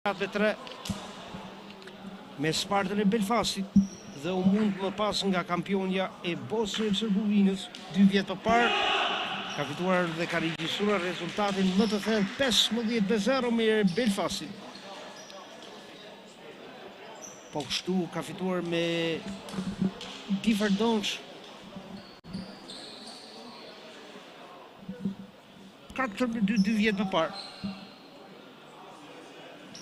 3 me Spartën e Belfastit dhe u mund më pas nga kampionja e Bosnjës e Hercegovinës 2 vjet më parë, ka fituar dhe ka regjistruar rezultatin më të thellë 15-0 me Belfastin. Po kështu ka fituar me Differdonsh 4-2 vjet më parë.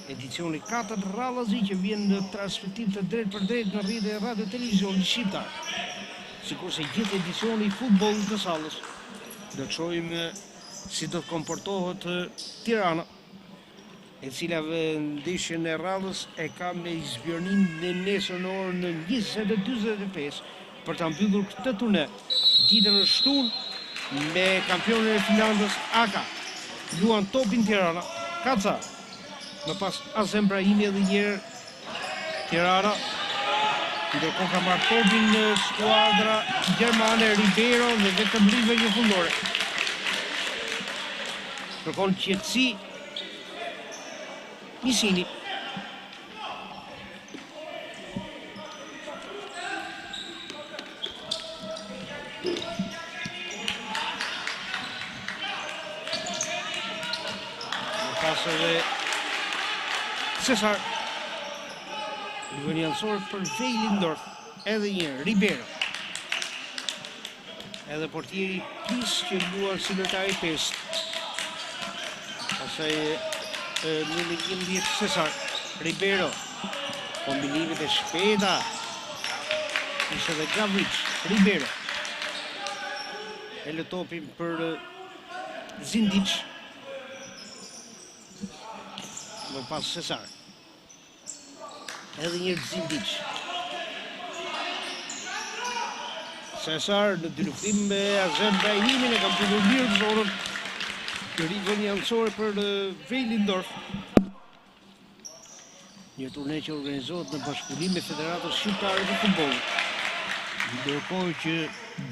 Edicioni 4 Rallazi që vjen në transmetim të drejt për drejt në rrjetet e radio televizionit shqiptar. Sikurse gjithë edicioni i futbollit të sallës. Do të shohim si do të komportohet Tirana, e cila ndeshjen e radhës e ka me zbjornin në nesër në orën 20:45 për ta mbyllur këtë turne. Ditën e shtunë me kampionin e Finlandës Aka. Luan topin Tirana, Kaca. Më pas Azem Brahimi edhe njerë Tirana, ndërkohë ka marrë topin në skuadra gjermane Ribeiro dhe vetëm rrive një fundore. Kërkon qetësi Misini. Më pas edhe Cesar, Livoniansor për Veilindorf, edhe një Ribeiro. Edhe portieri Plis që luan si lojtari 5. Pastaj në 11 Cesar, Ribeiro, kombinimet e shpejta, ishte dhe Gavric, Ribeiro. E lë topin për Zindic, më pas Cesar. Edhe një Zindic. Cesar në dy luftim me Azem Brahimin e kam përdur mirë zonën Livoniansore për Veilindorf. Një turne që organizohet në bashkëpunim me Federatën Shqiptare të Futbollit. Ndërkohë që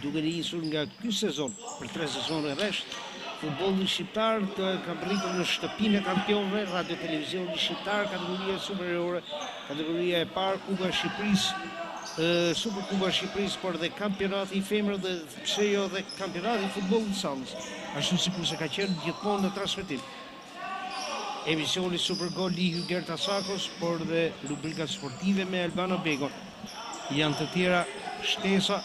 duke nisur nga ky sezon për 3 sezone rresht, futbolli shqiptar ka rritur në shtëpinë e kampionëve, radio televizioni shqiptar, kategoria superiore, kategoria e parë, Kupa e Shqipërisë, Superkupa e Shqipërisë, por dhe kampionati i femrave dhe pse jo dhe kampionati i futbollit të sallës, ashtu sikurse ka qenë gjithmonë në transmetim. Emisioni Supergol i Gerta Sakos, por dhe rubrika sportive me Albano Begon. Janë të tjera shtesa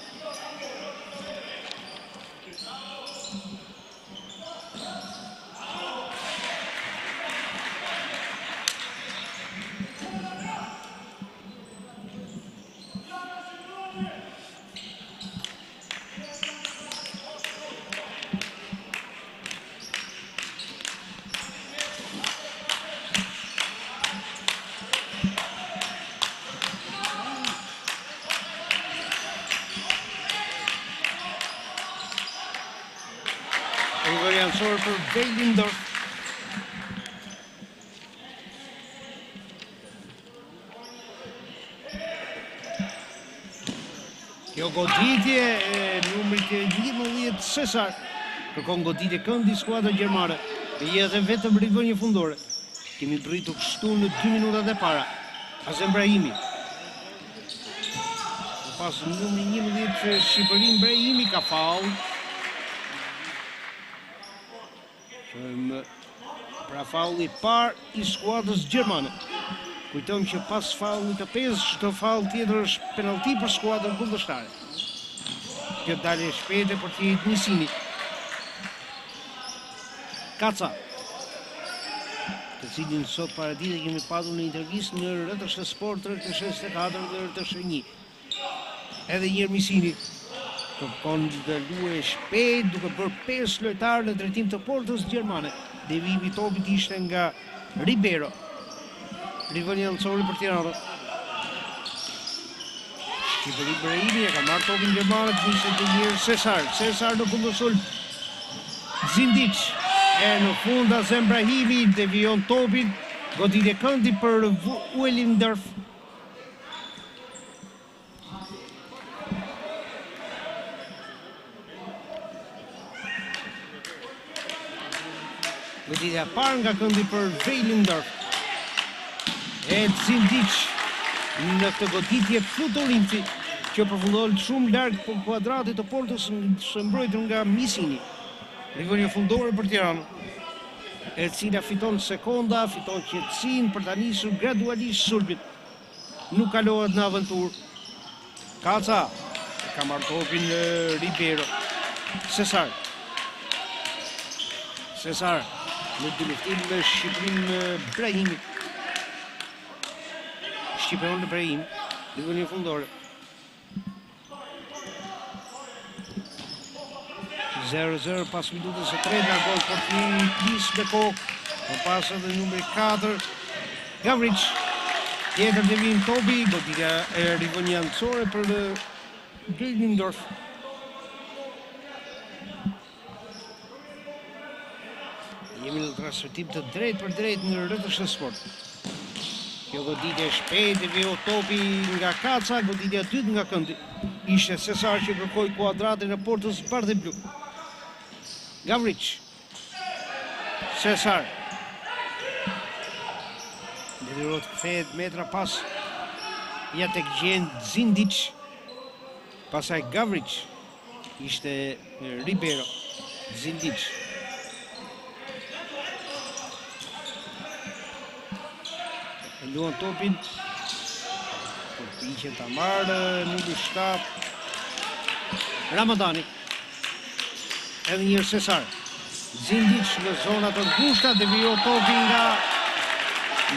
Livoniansor për Veilindorf. Kjo goditje e numrit 11 Cesar. Kërkon goditje këndi skuadra gjermane. E edhe vetëm rivon një fundore. Kemi pritur kështu në 2 minutat e para. Azem Brahimi. Pas numri 11 Shqipërin Brahimi ka faul. Pra faulli par i skuadrës gjermane. Kujtojmë që pas faullit të 5, çdo faul tjetër është penalti për skuadrën kundërshtare. Kjo dalje shpejtë për të jetë Misini. Kaca, të cilin sot paradite kemi patur në intervistë në RTS Sport, RTS 24 dhe RTS 1. Edhe njërë Misini. Kërkon dhe luaj shpejt duke bërë 5 lojtarë në drejtim të portës gjermane. Devimi i topit ishte nga Ribeiro. Livoniansori për Tirana. Shqipëri Brahimi e ka marrë topin gjermane, ishte dhe njërë Cesar. Cesar në kundërsul Zindic. E në fund Azem Brahimi devion topin, goditje këndi për Veilindorf. Goditja parë nga këndi për Veilindorf. e Zindic në këtë goditje fluturimci që përfundon shumë larg po kuadratit të portës së mbrojtur nga Misini. Rivonja fundore për Tiranë, e cila fiton sekonda, fiton qetësinë për ta nisur gradualisht sulmin. Nuk kalohet në aventurë. Kaca ka marrë topin Ribeiro. Cesar në dyleftim me Shqipërinë Brahimi. Shqipëron Brahim, rivonja fundore. 0-0 pas minutës së tretë nga gol portieri Plis me kokë. Më pas edhe numri 4 Gavrić. Tjetër devijim topi, goditja e rivonjancore për Geilendorf. Jemi në transmetim të drejt për drejt në RTS Sport. Kjo goditje shpejt e vjo topi nga Kaca, goditja dytë nga këndi. Ishte Cesar që kërkoi kuadratin e portës bardhë blu. Gavrić. Cesar. Dëvirot kthehet metra pas. Ja tek gjen Zindic. Pasaj Gavrić. Ishte Ribeiro. Zindic. Luan topin. Përpiqen ta marrë numri 7. Ramadani. Edhe një Cesar. Zindic në zona të ngushta devijoi topi nga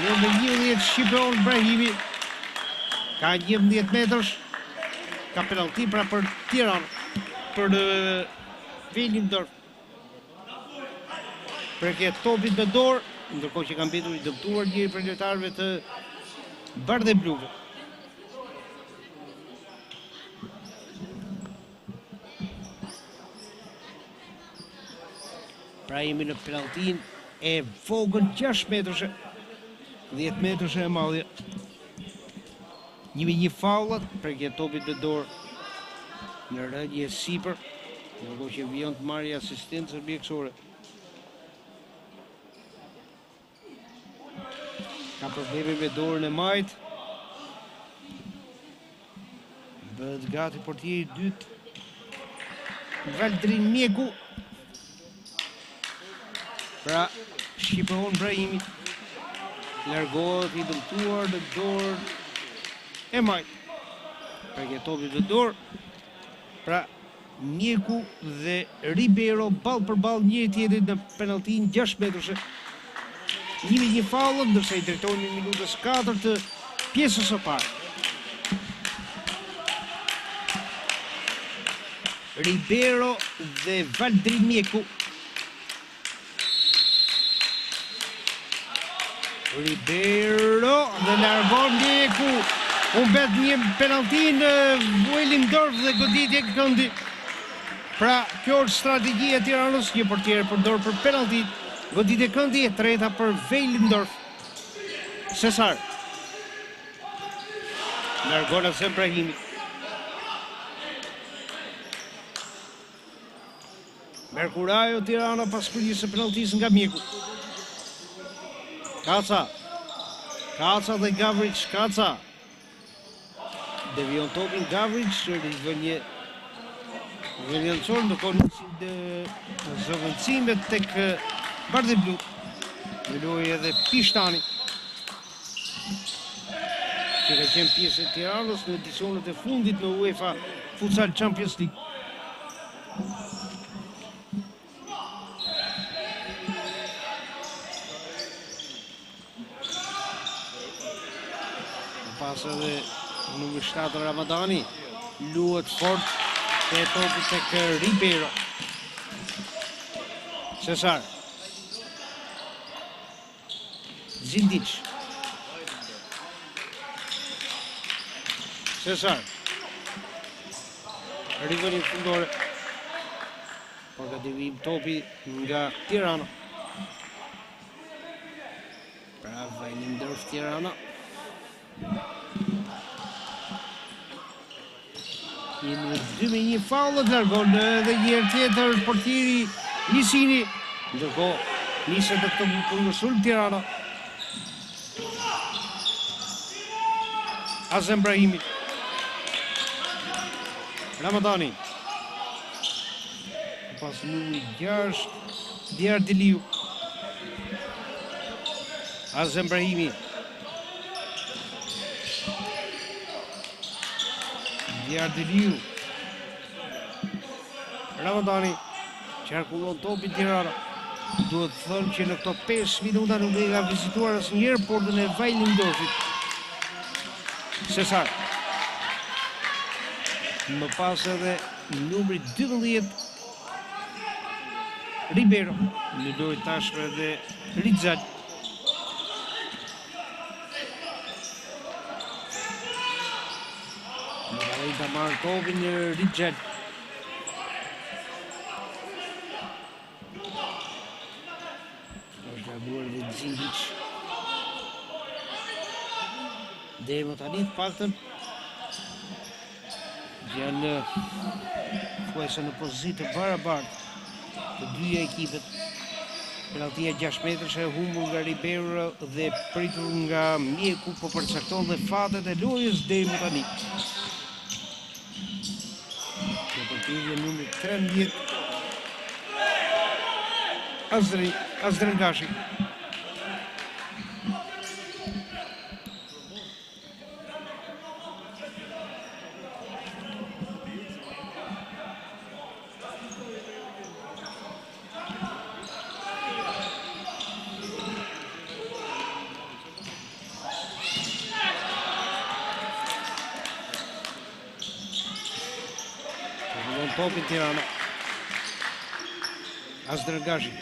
numri 11 Shqipëron Brahimi. Ka 11 metrash. Ka penalti pra për Tiranë, për Geilendorf. Përket topit me dorë, ndërkohë që kanë mbetur i dëmtuar njëri prej lojtarëve të bardhë bluve. Pra jemi në penaltin e vogël 6 metrëshe, 10 metrëshe e madhje. 1-1 faullat përket topit me dorë në rënje sipër, ndërkohë që vijon të marrë asistencë mjekësore. Ka probleme me dorën e majt. Bëhet gati portieri i dytë. Valdrin Mjeku. Pra, Shqipëron Brahimi. Largohet i dëmtuar në dorën e majt. Përket topit në dorë. Pra, Mjeku dhe Ribeiro ball për ball njëri tjetrit në penaltin 6 metrëshe. 1-1 faullën, ndërsa i drejtojnë në minutës 4 të pjesës së parë. Ribeiro dhe Valdrin Mjeku. Ribeiro dhe largon Mjeku. Humbet një penalti në Geilendorf dhe goditje këndi. Pra, kjo është strategjia e Tiranës, një portier përdor për penaltit. Goditje këndi e treta për Geilendorf. Cesar. Largon Asem Brahimi. Merkurajo Tirana pas përgjithë së penaltisë nga Mjeku. Kaca. Kaca dhe Gavrić. Kaca. Devion topin Gavrić, rivonje vjenjancor, ndërkohë nisin zëvendësimet tek bardhë blu. Lojë edhe Pishtani, që ka qenë pjesë e Tiranës në edicionet e fundit në UEFA Futsal Champions League. Pas edhe numri 7 Ramadani, luhet fort te topi tek Ribeiro. Cesar. Zindic. Cesar. Rivoni fundore. Por ka devijim topi nga Tirana. Pra Geilendorf Tirana. Jemi në 2-1 faullët, largon dhe njërë tjetër portieri Misini. Ndërkohë, nisën dhe këtë punë sulm Tirana. Azem Brahimi. Ramadani. Pas numri 6, Diyar Diliu. Azem Brahimi. Diyar Diliu. Ramadani. Qarkullon topi Tirana. Duhet thënë që në këto 5 minuta nuk e ka vizituar asnjëherë portën e Vajlindorfit. Cesar. Më pas edhe numri 12 Ribeiro. Në dorë tashme edhe Rizal. Në ta marrë topin në Rizal. Dhe më tani të paktën janë thuajse në pozitë barabartë të dyja ekipet. Penaltia 6 metrash e humbur nga Ribeiro dhe pritur nga Mjeku, po përcakton dhe fatet e lojës deri më tani. Në përpjekje numri 13 Azren Gashi. Topin Tirana. Azren Gashi.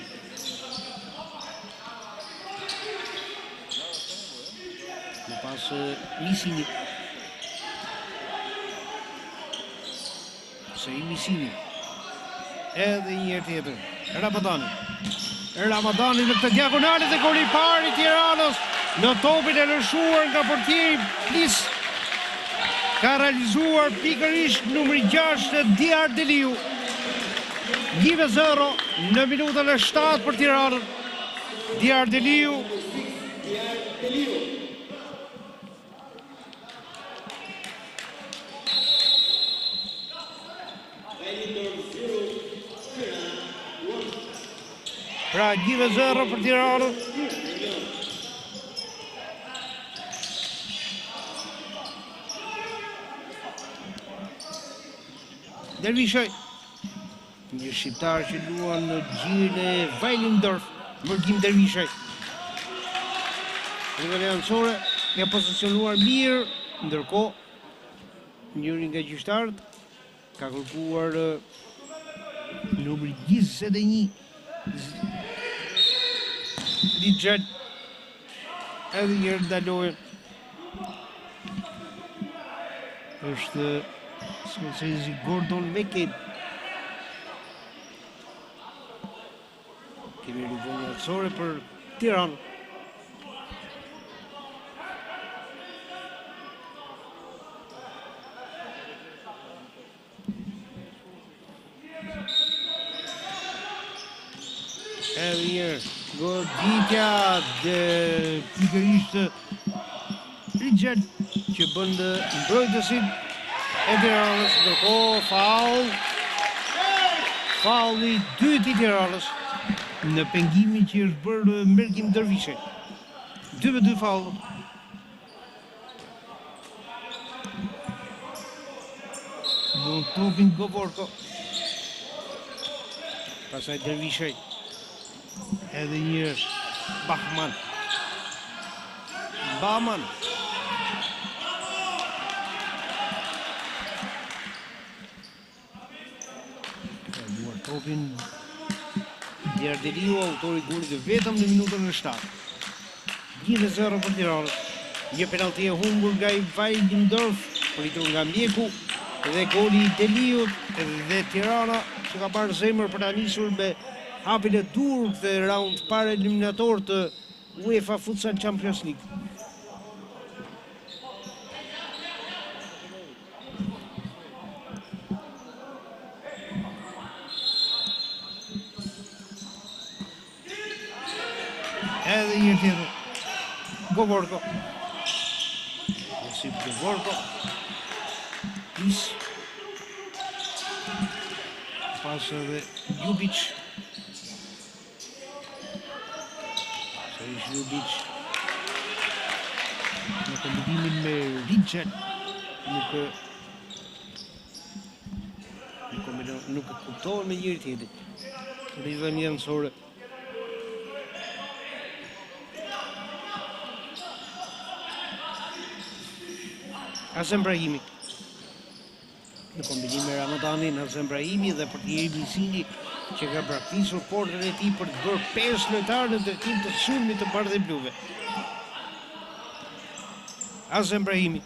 Në pas Misini. Misini. Edhe një herë tjetër. Ramadani në këtë diagonale dhe goli i parë i Tiranës në topin e lëshuar nga portieri Plis. Ka realizuar pikërisht numri 6 Diyar Diliu. 2-0 në minutën e 7 për Tiranën. Diyar Diliu. Pra 2-0 për Tiranën. Dervishaj, një shqiptar që luan në gjirin e Vajlindorf, Mërgim Dervishaj. Rivale anësore, ka pozicionuar mirë, ndërkohë njëri nga gjyqtarët ka kërkuar numri 21 Rizal. Edhe njërë ndalohen. Është skoçezi Gordon Meket. Kemi rivale anësore për Tiranë. Edhe njërë, goditja dhe pikërisht Rizal që bëndë mbrojtësin e Tiranës, ndërkohë faulli dytë i Tiranës në pengimin që është bërë Mërgim Dervishaj. 2-2 faulli. Në topin Govorko. Pasaj Dervishaj. Edhe një Bahman. Topin Diyar Diliu, autori i golit vetëm në minutën e 7. 1-0 për Tiranën. Një penalti e humbur nga i Vajlindorf, pritur nga Mjeku, dhe goli i Diliut dhe Tirana që ka parë zemër për ta nisur me hapin e dur këtë raund parë eliminator të UEFA Futsal Champions League. Edhe një tjetër Govorko. Josip Govorko. Is. Pas edhe Ljubic. Sërish Ljubic. Në kombinimin me Rinçel nuk e kuptohen me njëri tjetrin. Rivën janësore. Azem Brahimi. Në kombinim me Ramadanin, Azem Brahimi dhe për Thierry Bisini që ka braktisur portën e tij për të bërë 5 lojtarë në drejtim të sulmit të bardhë dhe bluve. Azem Brahimi.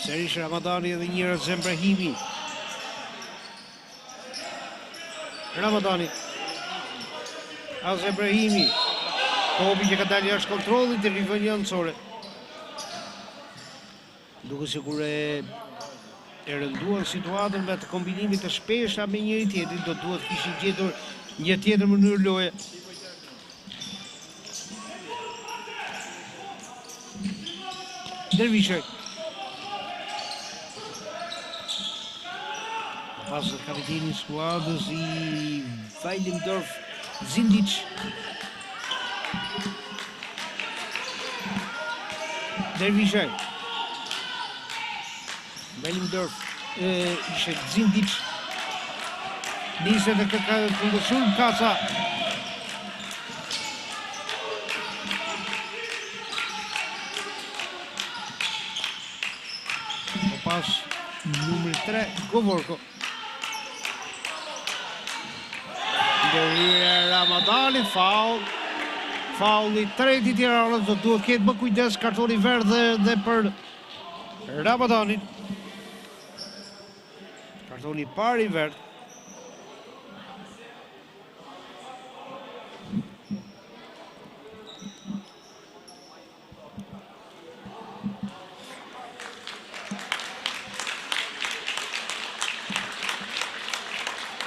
Sërish Ramadani edhe njërë Azem Brahimi. Ramadani. Azem Brahimi. Topi që ka dalë jashtë kontrollit të rivën janësore. Duke sikur e rënduar situatën me të kombinimit të shpeshta me njëri tjetrin, do duhet kishin gjetur një tjetër mënyrë loje. Dervishaj. Pas kapiteni i skuadrës i Weilimdorf, Zindic. Dervishaj. Weilimdorf, ishte Zindic. Niset e kundërshum Kaca. Pas numër 3, Govorko. Ndërhyrja e Ramadanit, faulli tretë i Tiranës, do duhet ketë më kujdes kartoni verdh dhe për Ramadanin. Kartoni parë i verdh.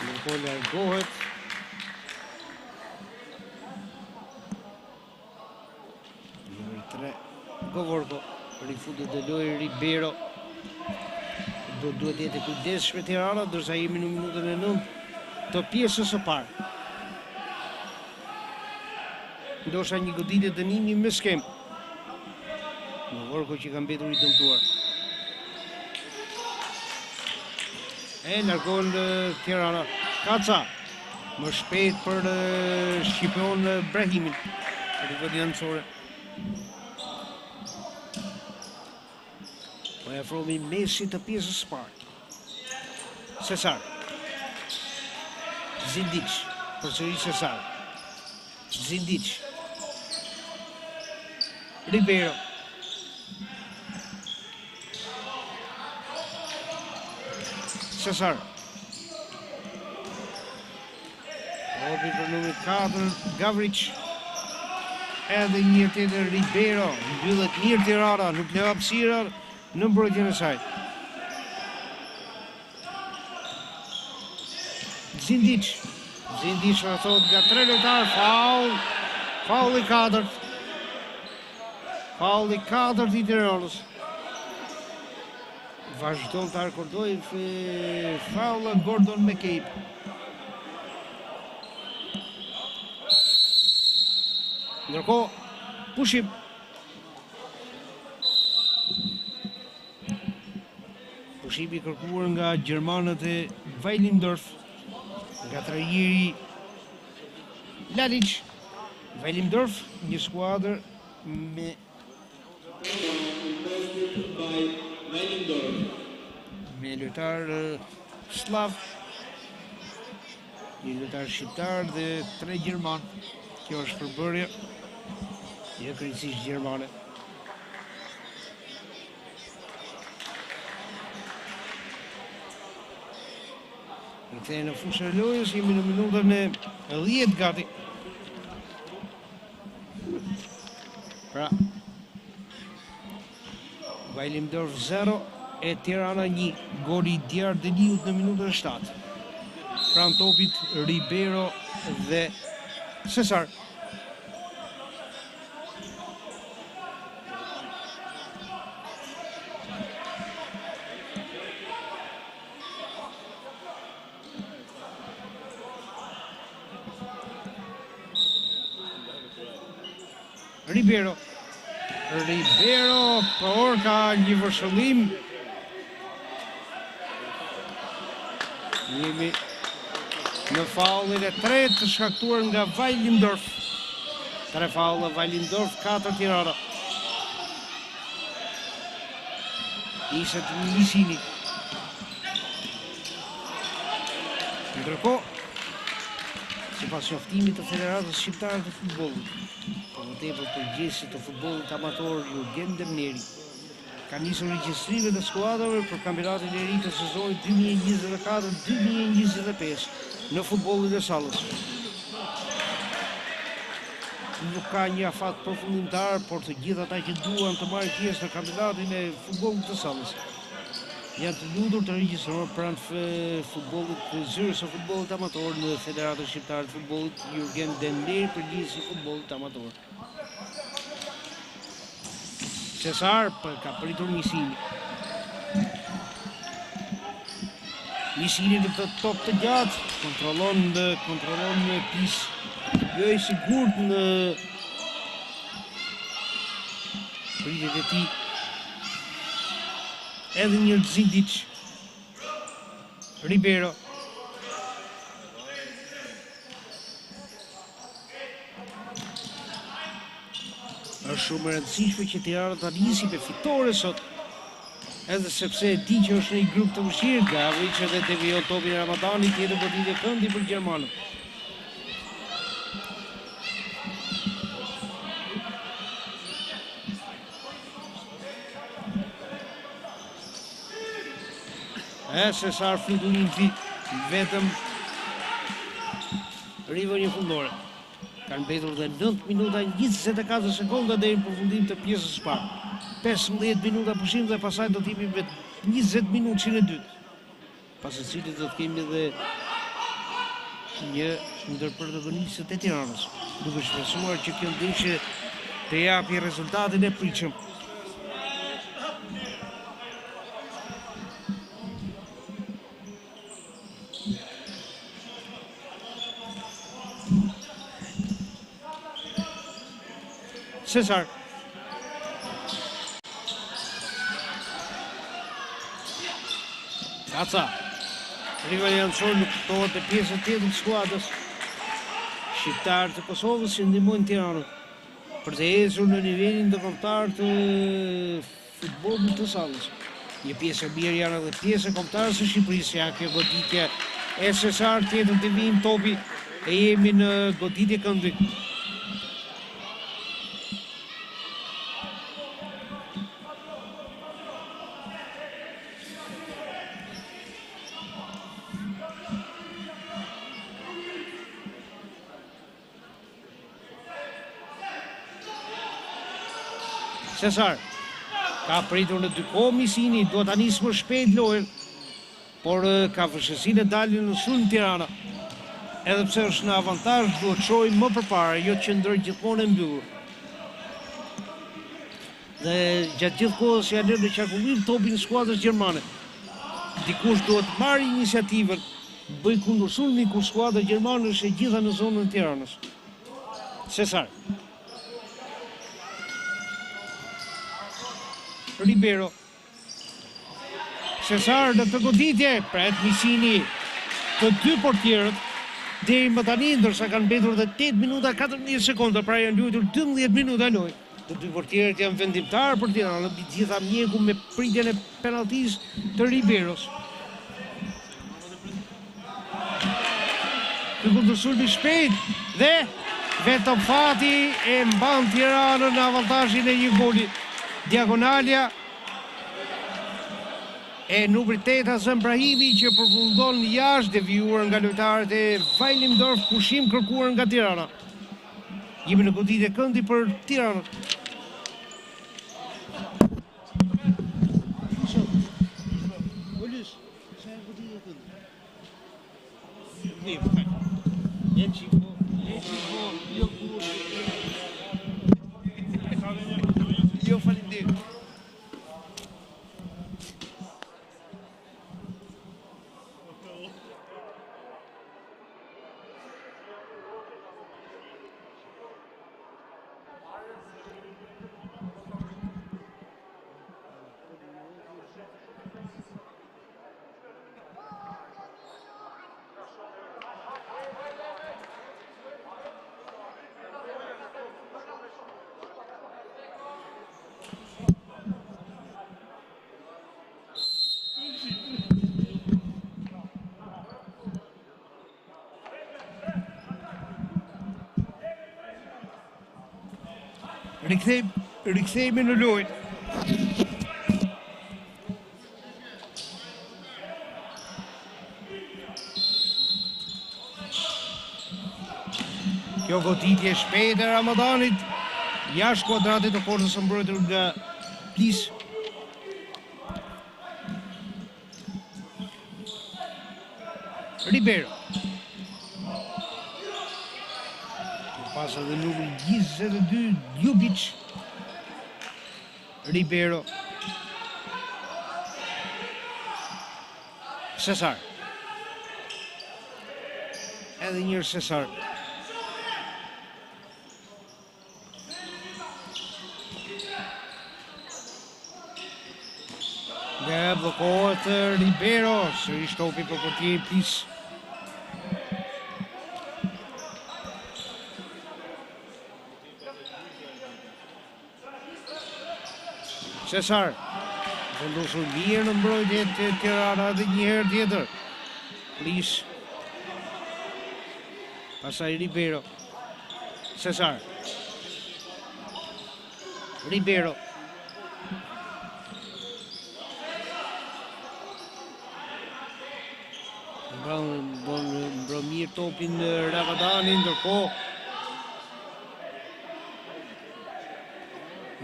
Ndërkohë largohet. Numër 3, Govorko. Rifutet e lojë Ribeiro. Do duhet jetë kujdesshme Tirana, ndërsa jemi në minutën e 9 të pjesës së parë. Ndoshta një goditje dënimi me skem. Govorko që ka mbetur i dëmtuar. E largon Tirana. Kaca. Më shpejt për shqipion Brahimin. Rivën janësore. Po e afrohemi mesit të pjesës së parë. Cesar. Zindic. Përsëri Cesar. Zindic. Ribeiro. Cesar. Topi për numër 4, Gavrić. Edhe një tjetër Ribeiro. Mbyllet mirë Tirana, nuk le hapësira në mbrojtjen e saj. Zindic. Zindic rrethohet nga 3 lojtarë, faul i 4. Faul i 4 i Tiranës. Vazhdon të arkordoj faula Gordon McCabe. Ndërkohë, pushim. Pushimi kërkuar nga gjermanët e Weilimdorf, nga trajneri Lalic. Weilimdorf, një skuadër me lojtar slav, një lojtar shqiptar dhe 3 gjerman. Kjo është përbërje, jo krejtësisht gjermane. Në kthehen në fushën e lojës, jemi në minutën e 10 gati. Pra, Weilimdorf 0 e Tirana 1. Goli i Djar Deliut në minutën e 7. Pranë topit Ribeiro dhe Cesar. Ribeiro, por ka një vërshëllim. Jemi në faullin e tretë të shkaktuar nga Vajlindorf. 3 faulla Vajlindorf, 4 Tirana. Ishet Misini. Ndërkohë, sipas njoftimit të Federatës Shqiptare të Futbollit, për përgjegjësit të futbollit amator Jurgen Demneri, ka nisur regjistrimet e skuadrave për kampionatin e ri të sezonit 2024-2025 në futbollin e sallës. Nuk ka një afat përfundimtar, por të gjithë ata që duan të marrin pjesë në kampionatin e futbollit të sallës janë të lutur të regjistrohen pranë futbollit të zyrës së futbollit amator në Federatën Shqiptare të Futbollit Jurgen Demneri, përgjegjësi i futbollit amator. Cesar ka pritur Misini. Misini në të top të gjatë, kontrollon në pis. Jo i sigurt në pritjet e tij. Edhe një Zindic. Ribeiro. Është shumë e rëndësishme që Tirana ta nisi me fitore sot, edhe sepse e di që është në një grup të vështirë, gavi që dhe devijon topin e Ramadanit tjetër goditje këndi për gjermanët. Cesar fluturin vetëm rivën fundore. Kanë mbetur dhe 9 minuta 24 sekonda deri në përfundim të pjesës së parë. 15 minuta pushim dhe pasaj do t'jemi me 20 minutë në dytë. Pas së cilit do t'kemi dhe një ndër protagonistët e Tiranës, duke shpresuar që kjo ndeshje të japi rezultatin e pritshëm. Cesar. Kaca. Rivali anësor nuk kuptohet e pjesën tjetër të skuadrës. Shqiptarë të Kosovës që ndihmojnë Tiranën për të ecur në nivelin ndërkombëtar të futbollit të sallës. Një pjesë e mirë janë edhe pjesë kombëtare së Shqipërisë, ja kjo goditje e Cesar tjetër të vijnë topi e jemi në goditje këndi. Cesar ka pritur në dy kohë Misini, do ta nisë më shpejt lojën, por ka vështirësinë e dalin në sulm Tirana. Edhe pse është në avantazh, duhet shojë më përpara, jo që ndroj gjithmonë e mbyllur. Dhe gjatë gjithë kohës janë lënë në qarkullim topin skuadrës gjermane. Dikush duhet marrë iniciativën, bëj kundërsulmi kur skuadra gjermane është e gjitha në zonën e Tiranës. Cesar. Ribeiro. Cesar në të goditje, pret Misini, të dy portierët, deri më tani, ndërsa kanë mbetur dhe 8 minuta 14 sekonda, pra janë luajtur 12 minuta lojë. Të dy portierët janë vendimtarë për Tiranë, mbi gjitha mjeku me pritjen e penaltisë të Ribeiros. Ky kundërsulmi shpejt dhe vetëm fati e mban Tiranën në avantazhin e një goli. Diagonalja e numrit 8 Azem Brahimi që përfundon jashtë devijuar nga lojtarët e Vajlindorf, pushim kërkuar nga Tirana. Jemi në goditje këndi për Tiranën. Jo faleminderit. Rikthehemi në lojë. Kjo goditje shpejt e Ramadanit jashtë kuadratit të forcës së mbrojtur nga Plis. Ribeiro. Pas edhe numri 22 Ljubic. Ribeiro. Cesar. Edhe njërë Cesar. Nga blokohet Ribeiro, sërish topi për portieri Plis. Cesar, vendosur mirë në mbrojtje të Tirana dhe një herë tjetër. Plis. Pastaj Ribeiro. Cesar. Ribeiro. Mbron mirë topin Ramadani, ndërkohë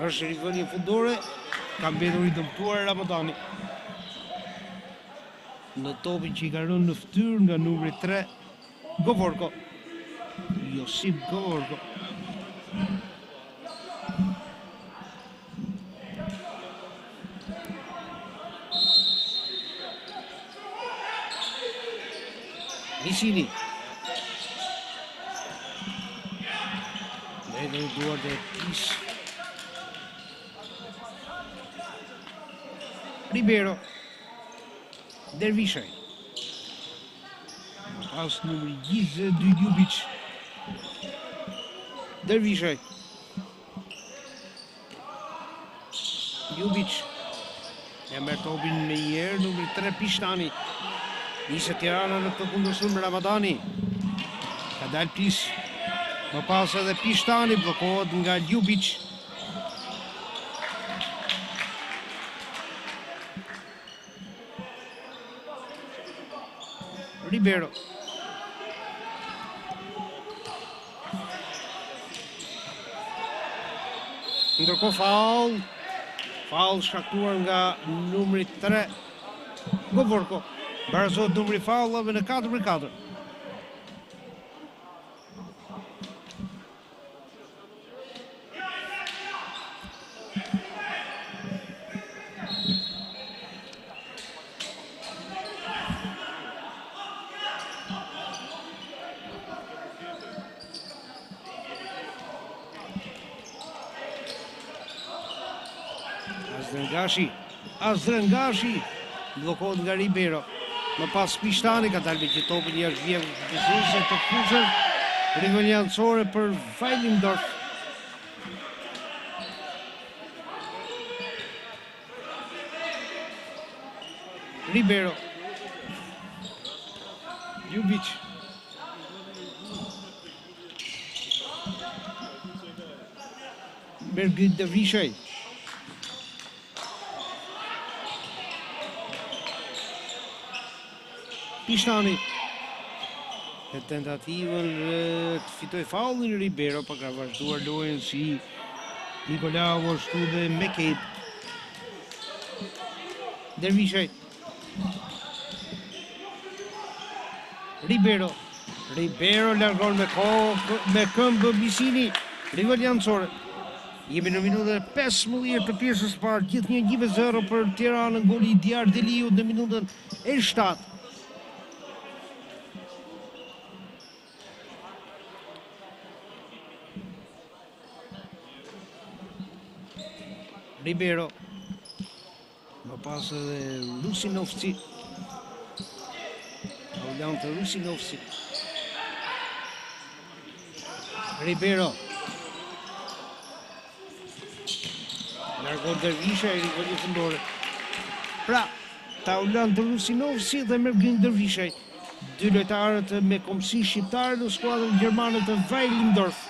është rivënie fundore, ka mbetur i dëmtuar Ramadani. Në topin që i ka rënë në fytyrë nga numri 3, Govorko. Josip Govorko. Nisini. Në duart e Plis. Ribeiro. Dervishaj. Pas numri 22 Ljubic. Dervishaj. Ljubic. E merr topin me njerë numri 3 Pishtani. Nisë Tirana në këtë kundërshtim Ramadani. Ka dalë Plis. Më pas edhe Pishtani blokohet nga Ljubic. Ribeiro. Ndërkohë faul shkaktuar nga numri 3 Govorko. Barazohet numri faullave në 4-4. Azdrengashi blokohet nga Ribeiro. Më pas Pishtani ka dalë me që topin jashtë vjedhëse të fushën rivaliancore për Weilendorf. Ribeiro. Ljubic. Bergit Dervishaj. Pishtani. E tentativën të fitoj faullin Ribeiro, pa ka vazhduar lojën si Nikolau ashtu dhe Mekej. Dervishaj. Ribeiro largon me këmbë Bisini, rivaliancore. Jemi në minutën 15 të pjesës së parë, gjithnjë 1-0 për Tiranën, goli i Diar Deliu në minutën e 7. Ribeiro. Më pas edhe Lusinovci. Aulan të Lusinovci. Ribeiro. Largon Dervishaj, rivali fundore. Pra, Taulan të Lusinovci dhe Mergin Dervishaj. Dy lojtarët me komësi shqiptare në skuadrën gjermane të Weilendorf.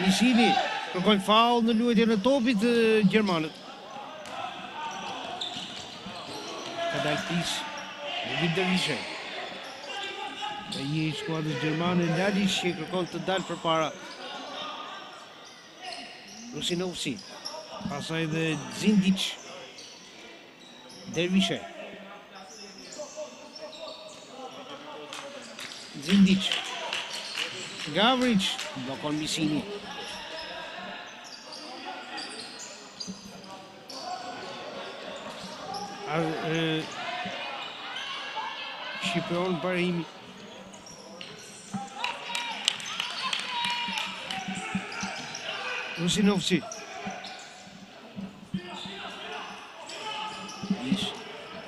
Misini kërkojnë faul në luajtjen e topit gjermanët. Ka dalë pis David Dervishe. Dhe një i skuadrës gjermane Lalic që kërkon të dalë përpara. Rusinovci. Pasaj dhe Zindic. Dervishe. Zindic. Gavric. Blokon Misini. Shqipeon Brahimi. Rusinovci.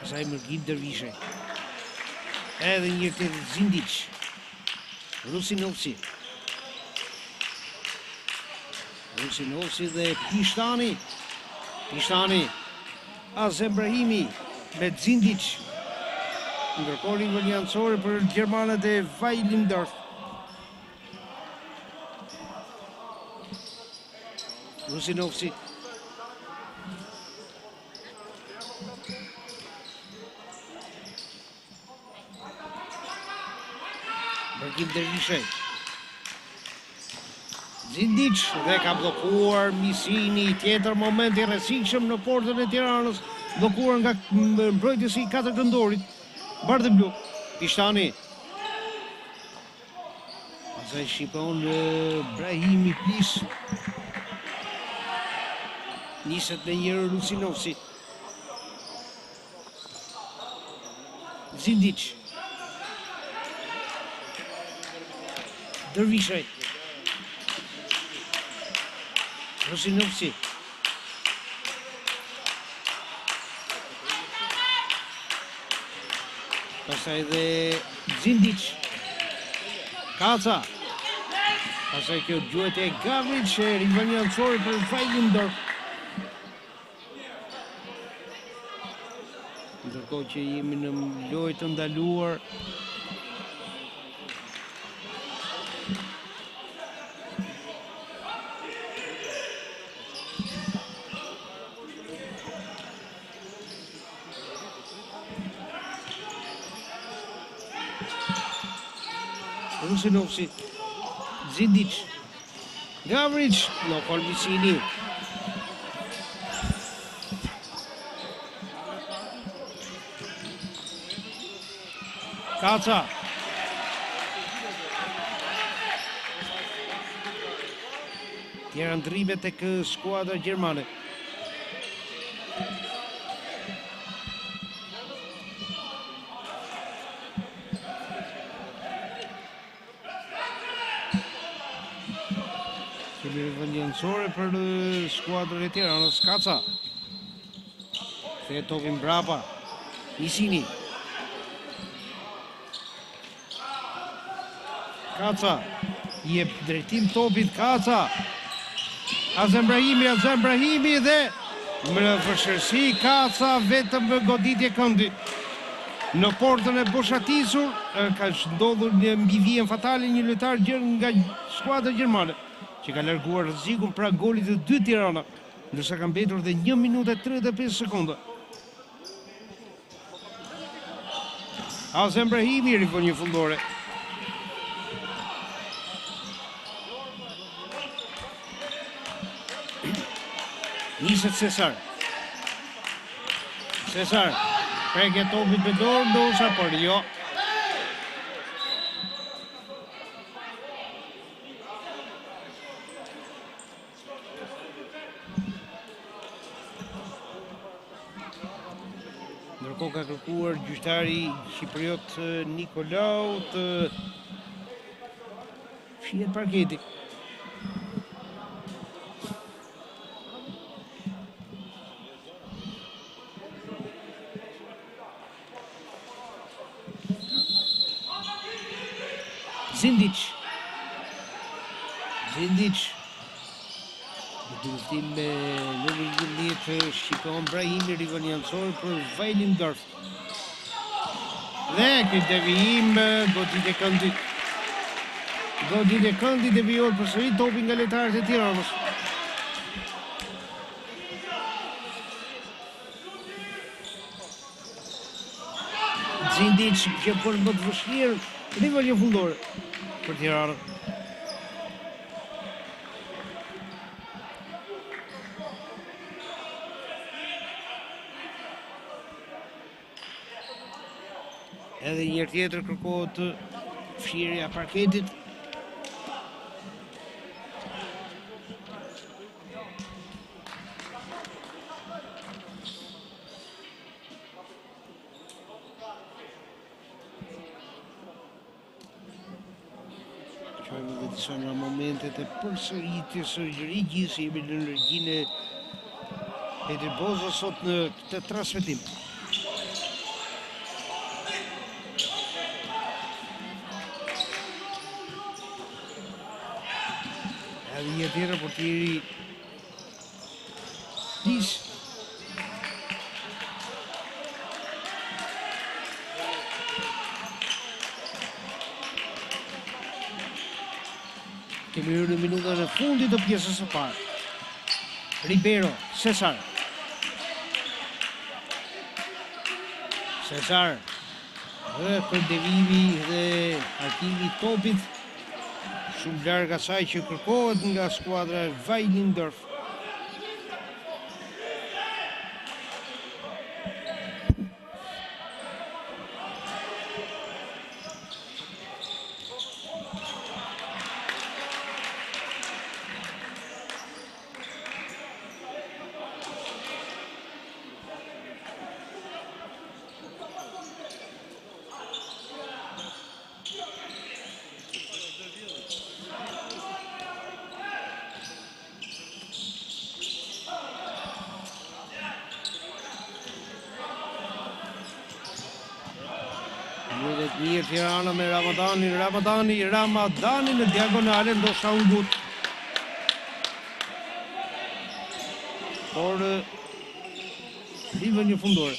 Pasaj Mërgit Dervishe. Edhe një të Zindic. Rusinovci. Rusinovci dhe Pishtani. Pishtani. Azem Brahimi me Zindic. Ndërkohë një jansore për gjermanët e Weilimdorf. Rusinovci. Mërgit Dervishe. Zindic dhe ka blokuar Misini, tjetër moment i rrezikshëm në portën e Tiranës, blokuar nga mbrojtësi i katër këndorit, Bardhe Blu. Pishtani. Pastaj shqipon Brahimi Plis. Niset me njërë Rusinovci. Zindic. Dervishe. Rusinovci. Pastaj dhe Zindic. Kaca. Pastaj kjo gjuhet e Gavric, rivani jansori për Weilimdorf. Ndërkohë që jemi në lojë të ndaluar. Rusinovci. Zindic. Gavric. Blokon Misini. Kaca. Tjera ndrime tek skuadra gjermane. Kemi rivendjansore për skuadrën e Tiranës. Kaca. Kthehet topin mbrapa. Misini. Kaca, jep drejtim topit Kaca. Azem Brahimi dhe më vëshërsi Kaca vetëm në goditje këndi. Në portën e boshatisur ka ndodhur një mbivijen fatale një lojtar nga skuadra gjermane, që ka larguar rrezikun pra golit të 2 Tirana, ndërsa ka mbetur dhe 1 minutë e 35 sekonda. Azem Brahimi rifon një fundore. Niset Cesar. Cesar, preke topit me dorë, ndoshta, por jo. Ndërkohë ka kërkuar gjyqtari shqipriot Nikolau të fshihet parketi. Zindic. Udhëtim me numrin 11 shqipon Brahimi rivaliansor për Weilimdorf. Dhe këtë devijim godit e këndit. Godin e këndit e vijor përsëri topi nga lojtarët e Tiranës. Xhindic që bën më të vështirë nivelin fundor për Tiranën. Edhe një tjetër kërkohet fshirja e parketit. Qojmë dhe disa nga momentet e përsëritjes së Gjirigjis, jemi në energjinë e Petri Boza sot në këtë transmetim. Edhe një tjetër portieri Nis. Kemi hyrë në minutën e fundit të pjesës së parë. Ribeiro, Cesar. Cesar. Dhe për devimi dhe artimi topit. Shumë larg asaj që kërkohet nga skuadra e Weilendorf. Mirë Tirana me Ramadani në diagonale, ndoshta ungut. Por hivën një fundore.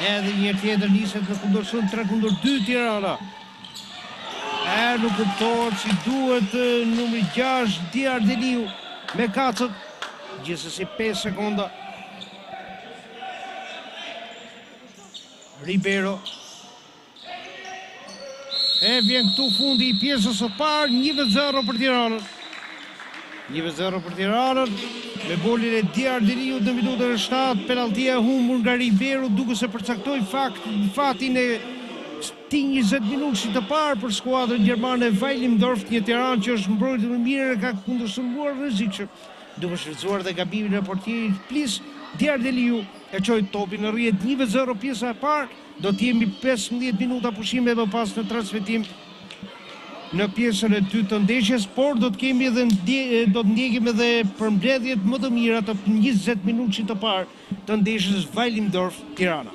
Edhe një tjetër niset në kundërshtim 3-2 Tirana. Nuk kuptohet si duhet numri 6 Diardeliu me kacët, gjithsesi 5 sekonda. Ribeiro. Vjen këtu fundi I pjesës së parë, 1-0 për Tiranën. 1-0 për Tiranën, me golin e Diardeliu në minutën e 7, penaltia e humbur nga Ribeiro, duke se përcaktoi fatin e 20 minutit të parë për skuadrën gjermane Weilendorf, një Tiranë që është mbrojtur më mirë e ka kundërshtuar rrezikshëm. Duke shfrytzuar dhe gabimin e portierit Plis, Diardeliu e çoi topin në rrjet. 1-0 pjesa e parë, do të jemi 15 minuta pushime më pas në transmetim në pjesën e dytë të ndeshjes, por do të ndjekim edhe përmbledhjet më të mira të 20 minutit të parë të ndeshjes Weilendorf Tirana.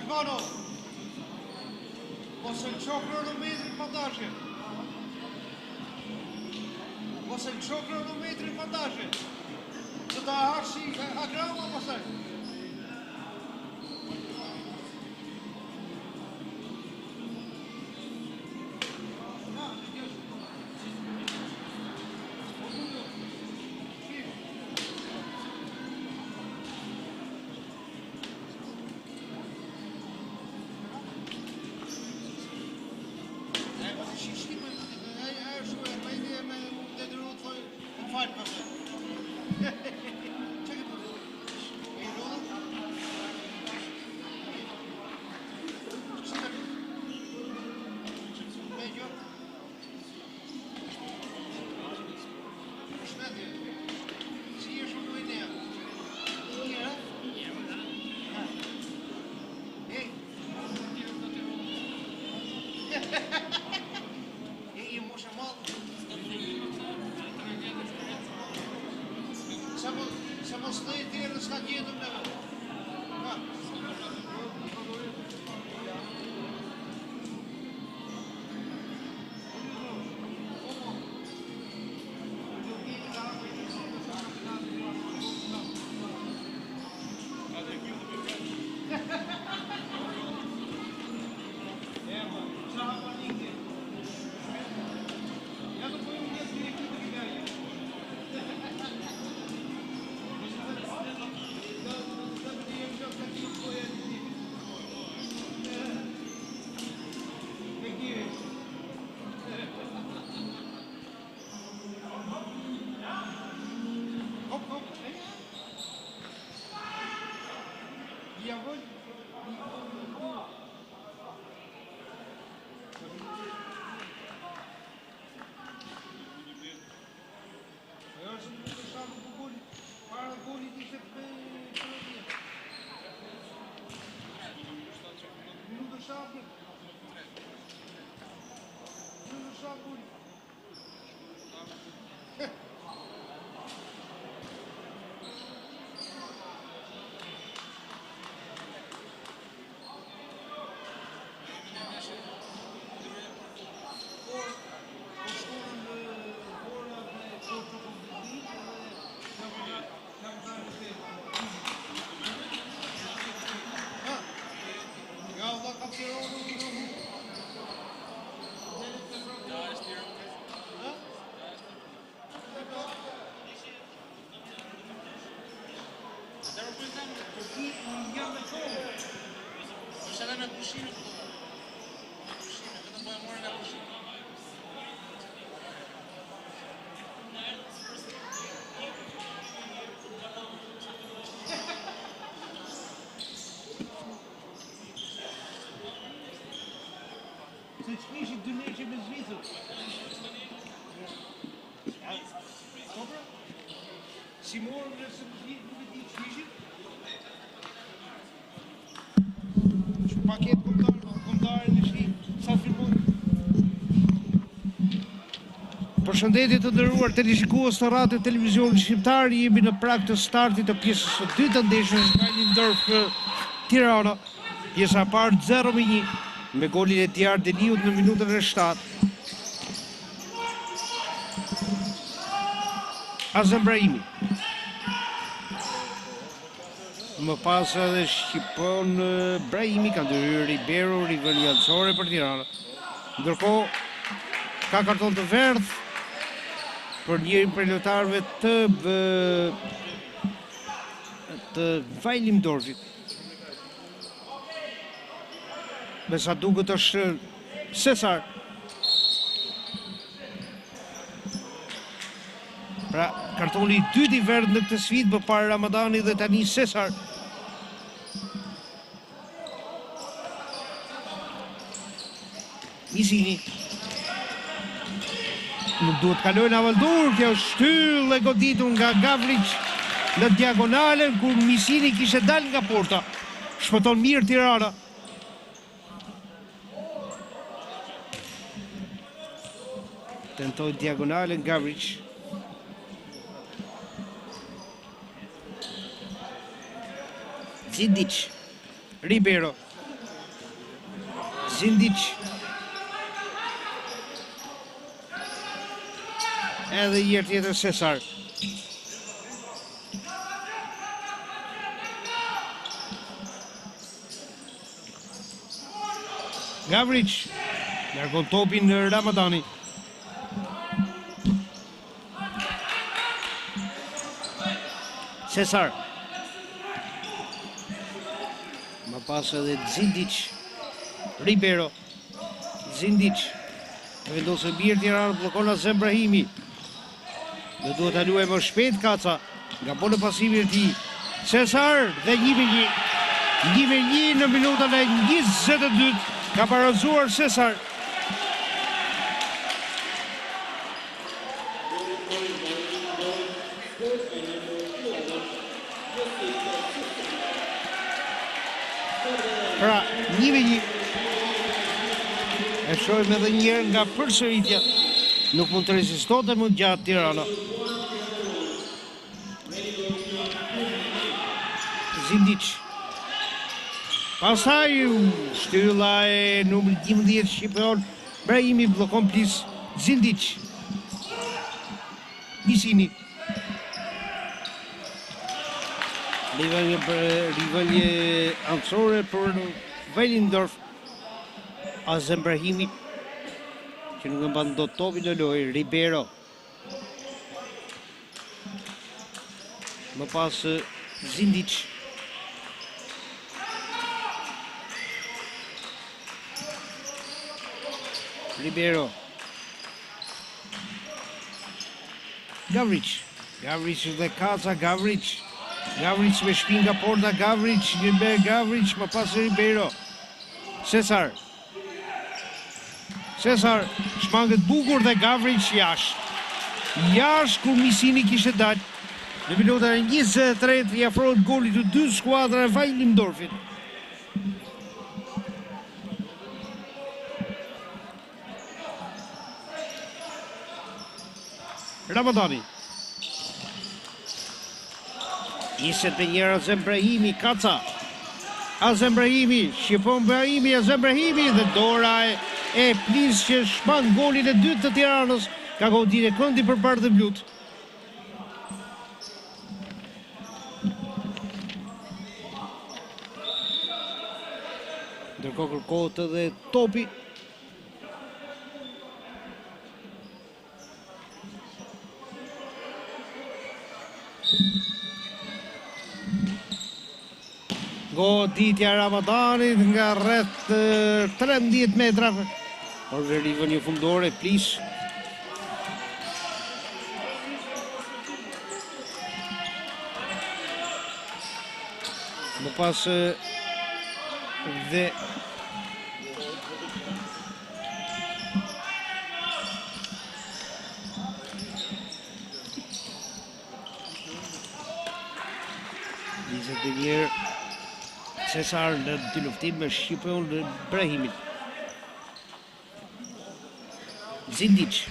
Albano, ose në qo kronometrin pandashe. Ose në qo kronometrin pandashe. Që ta hashi agrama pasaj. Siamo stati e sta dietro me. Se të shmishi dy meqe me Zvicër. Si morën nëse nuk e di të shmishin? Që paket këmdarë në shri, sa filmon? Përshëndetje të nderuar televizikues të Radio Televizionit Shqiptar, jemi në prag të startit të pjesës së dytë të ndeshjes Gjallindorf Tirana. Pjesa e parë 0-1 me golin e Djar Deliut në minutën e 7. Azem Brahimi. Më pas edhe shqipon Brahimi, ka ndërhyrë Ribeiro, rivalizacore për Tirana. Ndërkohë ka karton të verdh për njërin prej lojtarëve të Vajlimdorfit. Me sa duket është Cesar. Pra, kartoni i dytë i verdh në këtë sfidë përpara Ramadanit dhe tani Cesar. Misini. Nuk duhet kalojnë avaldur, kjo shtyll e goditur nga Gavrić në diagonalen, kur Misini kishe dal nga porta. Shpëton mirë Tirana. Tentoj diagonalen Gavrić. Zidić. Ribeiro. Zindic. Edhe një tjetër Cesar. Gavrić largon topin në Ramadani. Cesar. Më pas edhe Zindic. Ribeiro. Zindic. Vendosë mirë Tirana, bllokon Azem Brahimi. Dhe duhet ta luajë më shpejt Kaca. Nga bonë pasimi e tij. Cesar dhe 1-1. 1-1 në minutën e 22. Ka parazuar Cesar. Pra, 1-1. E shohim edhe një herë nga përsëritja. Nuk mund të rezistote më gjatë Tirana. Zindic. Pastaj shtylla e numrit 11 shqipion Brahimi bllokon plis Zindic. Misini. Rivalje ancore për Wellingdorf. Azem Brahimi që nuk e mban dot topin në lojë. Ribeiro. Më pas Zindic. Ribeiro. Gavrić. Gavrić dhe Kaca. Gavrić. Gavrić me shpinë nga porta. Gavrić. Gavrić më pas Ribeiro. Cesar. Cesar shmanget bukur dhe Gavrić jashtë. Jashtë ku Misini kishte dalë. Në minutën e 23 i afrohet goli të dy skuadra e Wellingdorfit. Ramadani. 21 Azem Brahimi, Kaca. Azem Brahimi, shqipon Brahimi, Azem Brahimi dhe dora e plis që shman golin e dytë të Tiranës. Ka godin e këndi për parë dhe blut. Ndërkohë kërkohet edhe topi. Goditja Ramadanit nga rreth 13 metra. Por verivo një fundore, plis. Më pas dhe Nizet e njerë Cesar në dy luftim me shqipion në Brahimin. Zindic.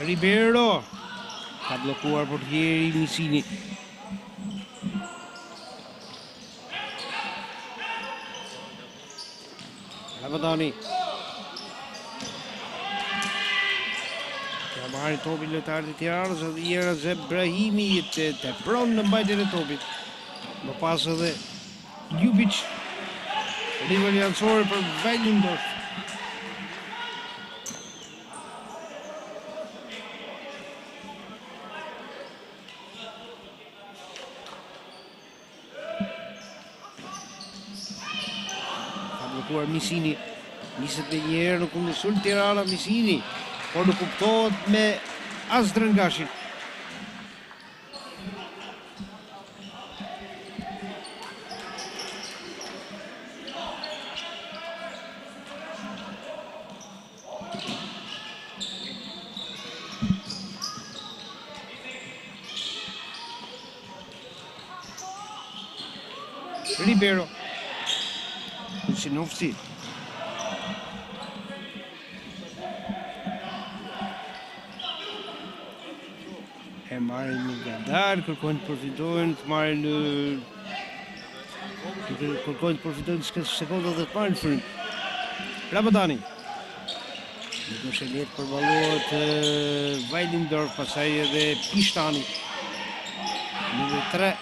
Ribeiro. Ka blokuar portieri Misini. Ramadani. Ka marrë topin lojtarët e Tiranës dhe njëra Azem Brahimi të pron në mbajtjen e topit. Më pas edhe Ljubic. Rivali ancore për Wellingdorf. Misini, 21 herë në kundusul Tirana Misini, por nuk kuptohet me as drëngashin. Ribeiro. Sinovci. E marrin një gandar, kërkojnë të përfitojnë, të marrin Kërkojnë të përfitojnë të sekonda dhe të marrë në frymë. Ramadani. Nuk është e letë përballohet Vajlindorf, pasaj edhe Pishtani. Numër 3.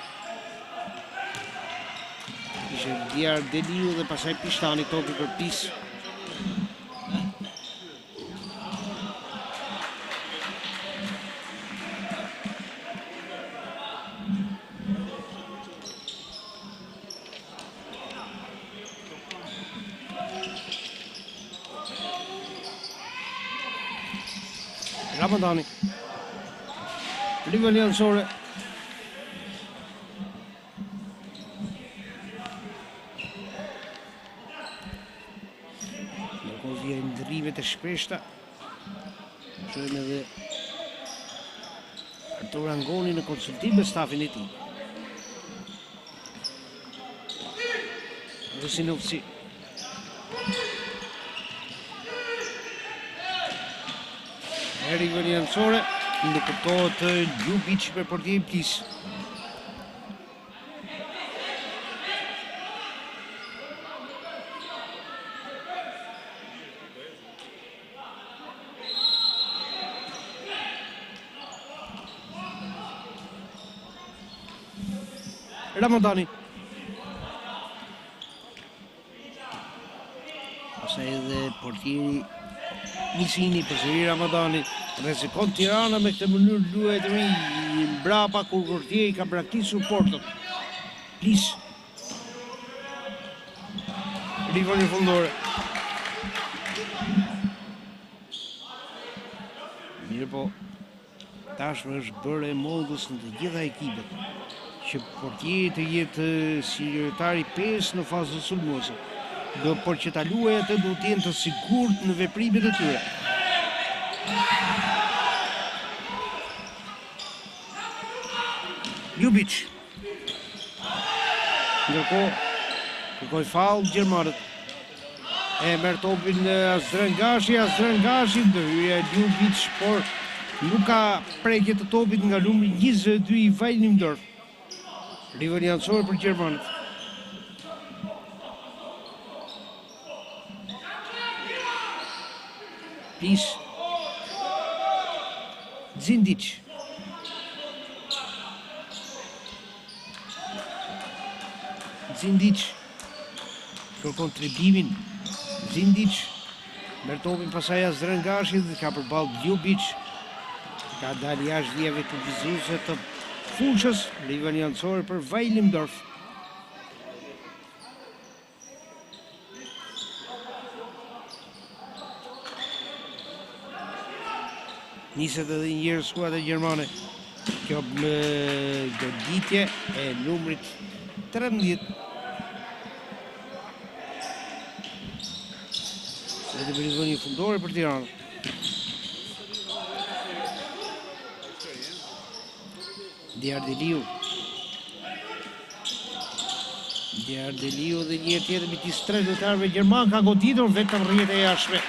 Ishe Djar Deliu dhe pasaj Pishtani, topi për Pis. Ramadani. Rivali anësore. Ndërkohë vija ndërrimet e shpeshta. Shojmë edhe Artur Angoni në konsultim me stafin e tij. Vesinovci. Rivali anësore, në kuptohet Ljubic për portierin Plis. Ramadani. Pastaj edhe portieri Nisini, përsëri Ramadani. Rrezikon Tirana me këtë mënyrë luaj të ri mbrapa kur portieri ka braktisur portën. Plis. Rivali fundore. Mirë po, tashmë është bërë e modus në të gjitha ekipet që portieri të jetë si lojtari 5 në fazën sulmuese. Por që ta luajë atë duhet të jenë të sigurt në veprimet e tyre. Ljubic. Ndërkohë kërkoi faull gjermanët. E merr topin Azrangashi ndërhyrja e Ljubic, por nuk ka prekje të topit nga numri 22 i Vajlindorf. Rivali anësor për gjermanët. Pis. Zindic. Zindic. Kërkon tribimin. Zindic. Merr topin pasaj Azrangashi dhe ka përballë Ljubic. Ka dalë jashtë vijave të vizuese të fushës. Rivali anësor për Vajlindorf. Niset edhe njërë skuadra gjermane. Kjo me goditje e numrit 13. Edhe për një fundore për Tiranë. Djar Deliu. Djar Deliu dhe një tjetër midis 3 lojtarëve gjerman ka goditur vetëm rrjetë e jashtme.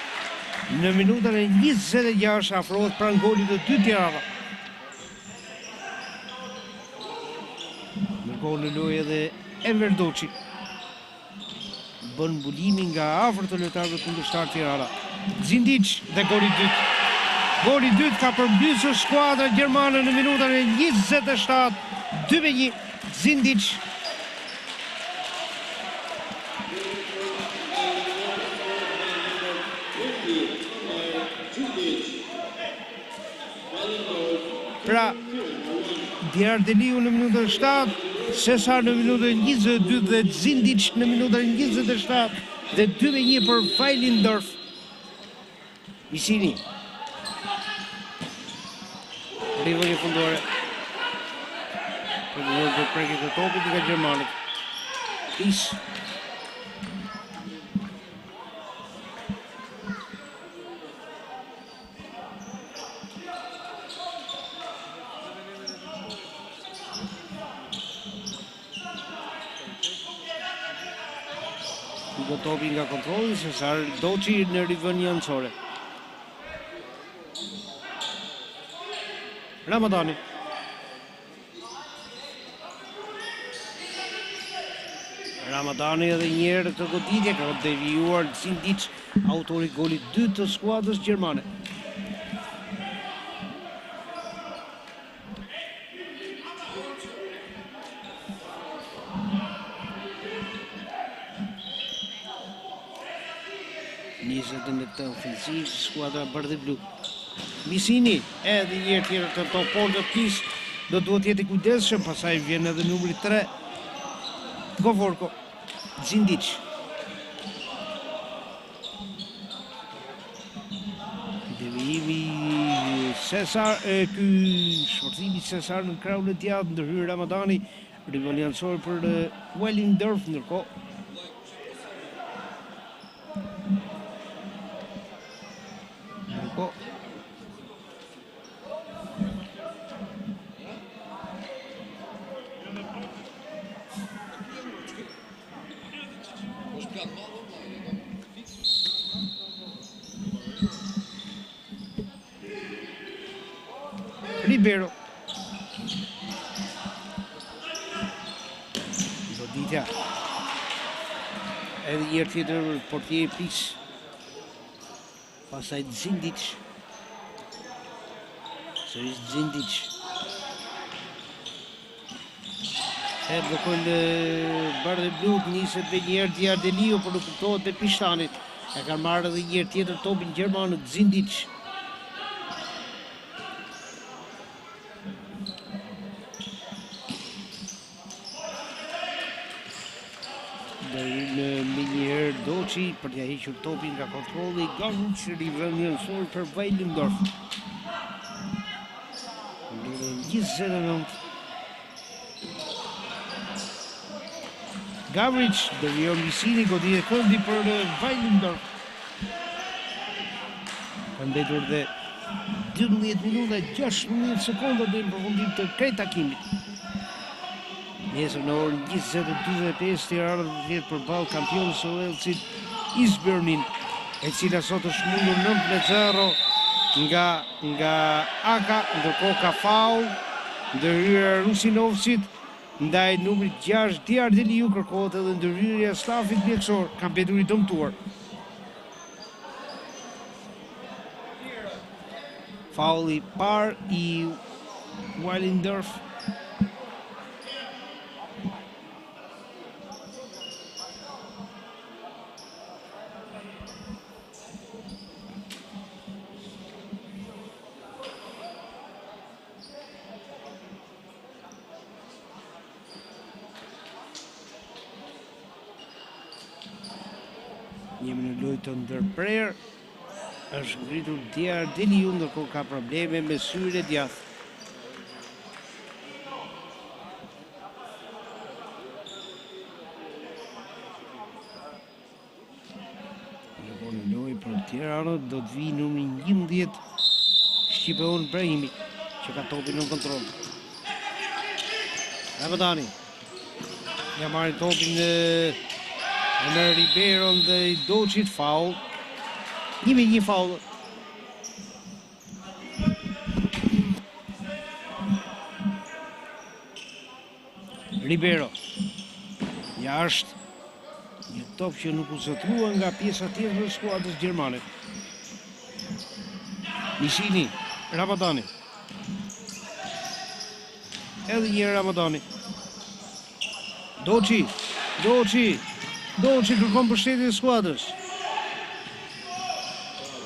Në minutën e 26 afrohet pranë golit të 2 Tirana. Ndërkohë në lojë edhe Enver Doçi. Bën mbulimin nga afër të lojtarëve kundërshtar Tirana. Zindic dhe goli 2. Goli 2 ka përmbysur skuadra gjermane në minutën e 27, 2-1. Zindic. Pra, Djar Deliu në minutën 7, Cesar në minutën 22 dhe Zindic në minutën 27 dhe 2-1 për Vajlindorf. Misini. Rivali fundore. Për prekje të topit nga gjermanët. Pis. Duke topi nga kontrolli, Cesar Doçi në rivënie anësore. Ramadani. Ramadani edhe njerë të goditje, ka devijuar Zindic, autori golit 2 të skuadrës gjermane. Njëzët në të ofensiv, skuadra bardhë blu. Misini, edhe njerë tjerë të topor të pis, do duhet jeti kujdesshëm, pasaj vjen edhe numri 3, Govorko, Zindic. Devijimi Cesar, ky shpërthimi Cesar në krahun e djathtë, ndërhyrë Ramadani, rivaliansor për Wellingdorf, ndërkohë Ribeiro. Goditja. Edhe njerë tjetër portier pis. Pasaj Zindic. Sërish Zindic. E blokojnë bardhë blut, niset dhe njerë Diardelio, për nuk kuptohet me Pishtanit. E kanë marrë edhe njerë tjetër topin gjermanët Zindic. Me njëherë Doçi për t'ja hequr topin nga kontrolli, Gavuc rivaliansor për Wellingdorf. Në 29. Gavric, devijon Misini, goditje këndi për Wellingdorf. Ka mbetur dhe 12 minuta 16 sekonda dhe në përfundim të këtij takimit. Nesër në orën 20:45 Tirana do të jetë përballë kampionit së Uelësit Eastbourne, e cila sot është mundur 9-0 nga Aka, ndërkohë ka faul ndërhyrja Rusinovcit ndaj numrit 6 Diardeliu, kërkohet edhe ndërhyrja stafit mjekësor, ka mbetur i dëmtuar. Fauli parë i Wellingdorf. Jemi në lojë të ndërprerë, është ngritur Diardeliu, ndërkohë ka probleme me syrin e djathtë. Ndërkohë në lojë për Tiranën do të vijë numri 11 Shqipeon Brahimi, që ka topin në kontroll. Ramadani ja marrin topin në Ribeiro dhe i Doçit, faul. 1-1 faul. Ribeiro. Jashtë. Një top që nuk u zotrua nga pjesa tjetër e skuadrës gjermane. Misini, Ramadani. Edhe një Ramadani. Doçi kërkon mbështetje e skuadrës.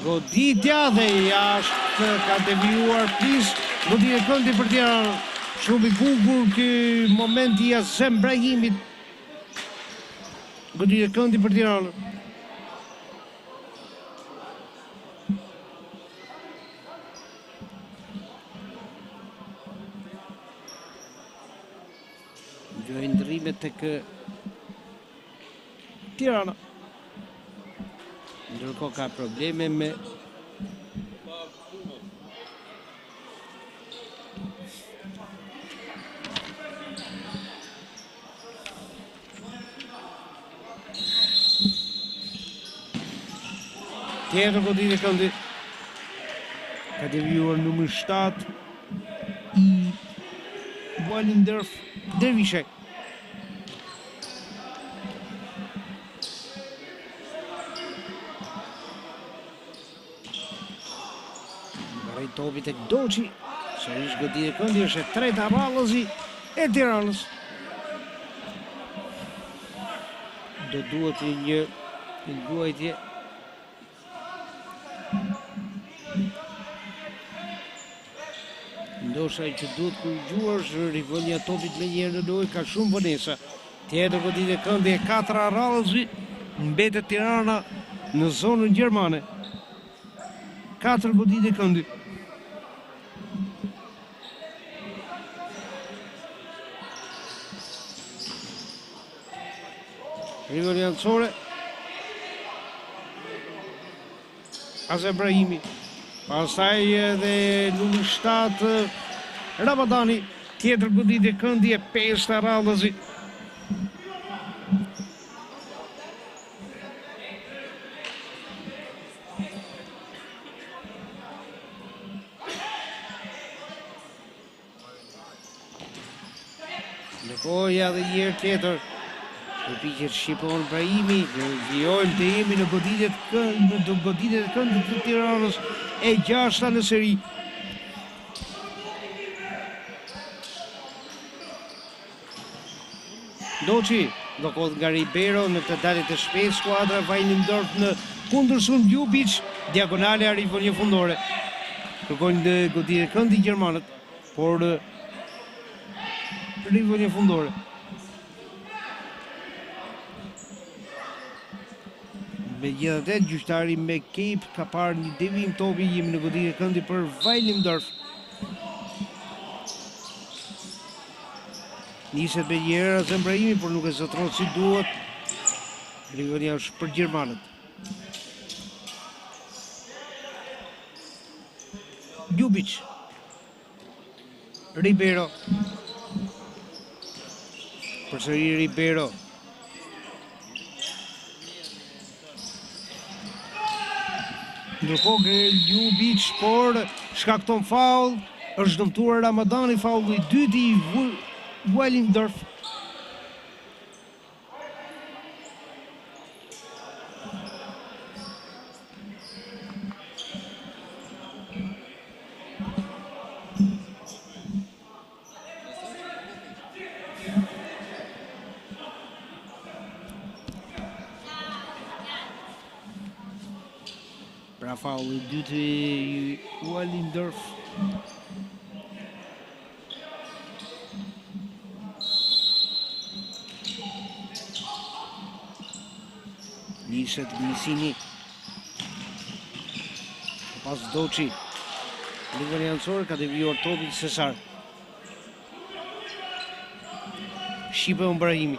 Goditja dhe jashtë ka devijuar pis, goditje këndi për Tiranën. Shumë i bukur ky moment i Azem Brahimit. Goditje këndi për Tiranën. Gjojë ndrime tek Tirana. Ndërkohë ka probleme me tjetër goditje këndi. Ka devijuar numër 7 i Wellingdorf, Dervishek. Rrej topi tek Doçi, sërish goditje këndi, është e treta rallëzi e Tiranës. Do duhet një luajtje ndoshta që duhet korrigjuar është rivënia topit me njëherë në lojë, ka shumë vonesa. Tjetër goditje këndi e 4 rallëzi, mbetet Tirana në zonën gjermane. 4 goditje këndi. Rivënia anësore, Azem Brahimi, pastaj edhe numri 7 Ramadani, tjetër goditje këndi e 5 rallëzi. Ndërkohë edhe një herë tjetër përpiqet Shqipon Brahimi, vijojmë të jemi në goditjet e këndit të Tiranës e 6 në seri. Doçi, blokohet nga Ribeiro në këtë dalje të shpejtë skuadra Vajlindorf në kundërshum Ljubic, diagonale arrivon një fundore. Kërkojnë në goditje këndi gjermanët, por arrivon një fundore. Megjithatë, gjyqtari me Cape ka parë një devijim topi, jemi në goditje këndi për Vajlindorf. Niset me një herë Azem Brahimi, por nuk e zotron si duhet. Rivënia është për gjermanët. Ljubic, Ribeiro, përsëri Ribeiro. Ndërkohë Ljubic, por shkakton faull, është dëmtuar Ramadani, faulli i dytë i Vajlindorf. Pra faulli i dytë i Vajlindorf. Niset Misini. Pas Doçi. Rivënia anësore ka devijuar topin Cesar. Shqipon Brahimi.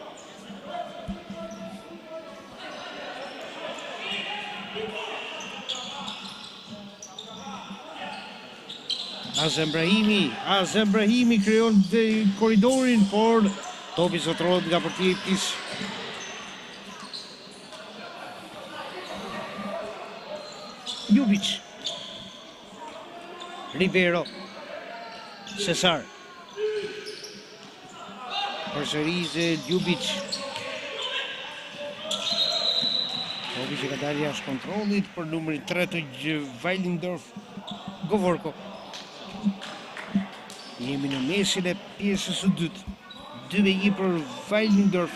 Azem Brahimi krijon korridorin, por topi zotrohet nga portieri. Ljubic, Ribeiro, Cesar, përsërisë Ljubic. Topi që ka dalë jashtë kontrollit për numrin 3 të Vajlindorf, Govorko. Jemi në mesin e pjesës së dytë. 2-1 për Vajlindorf.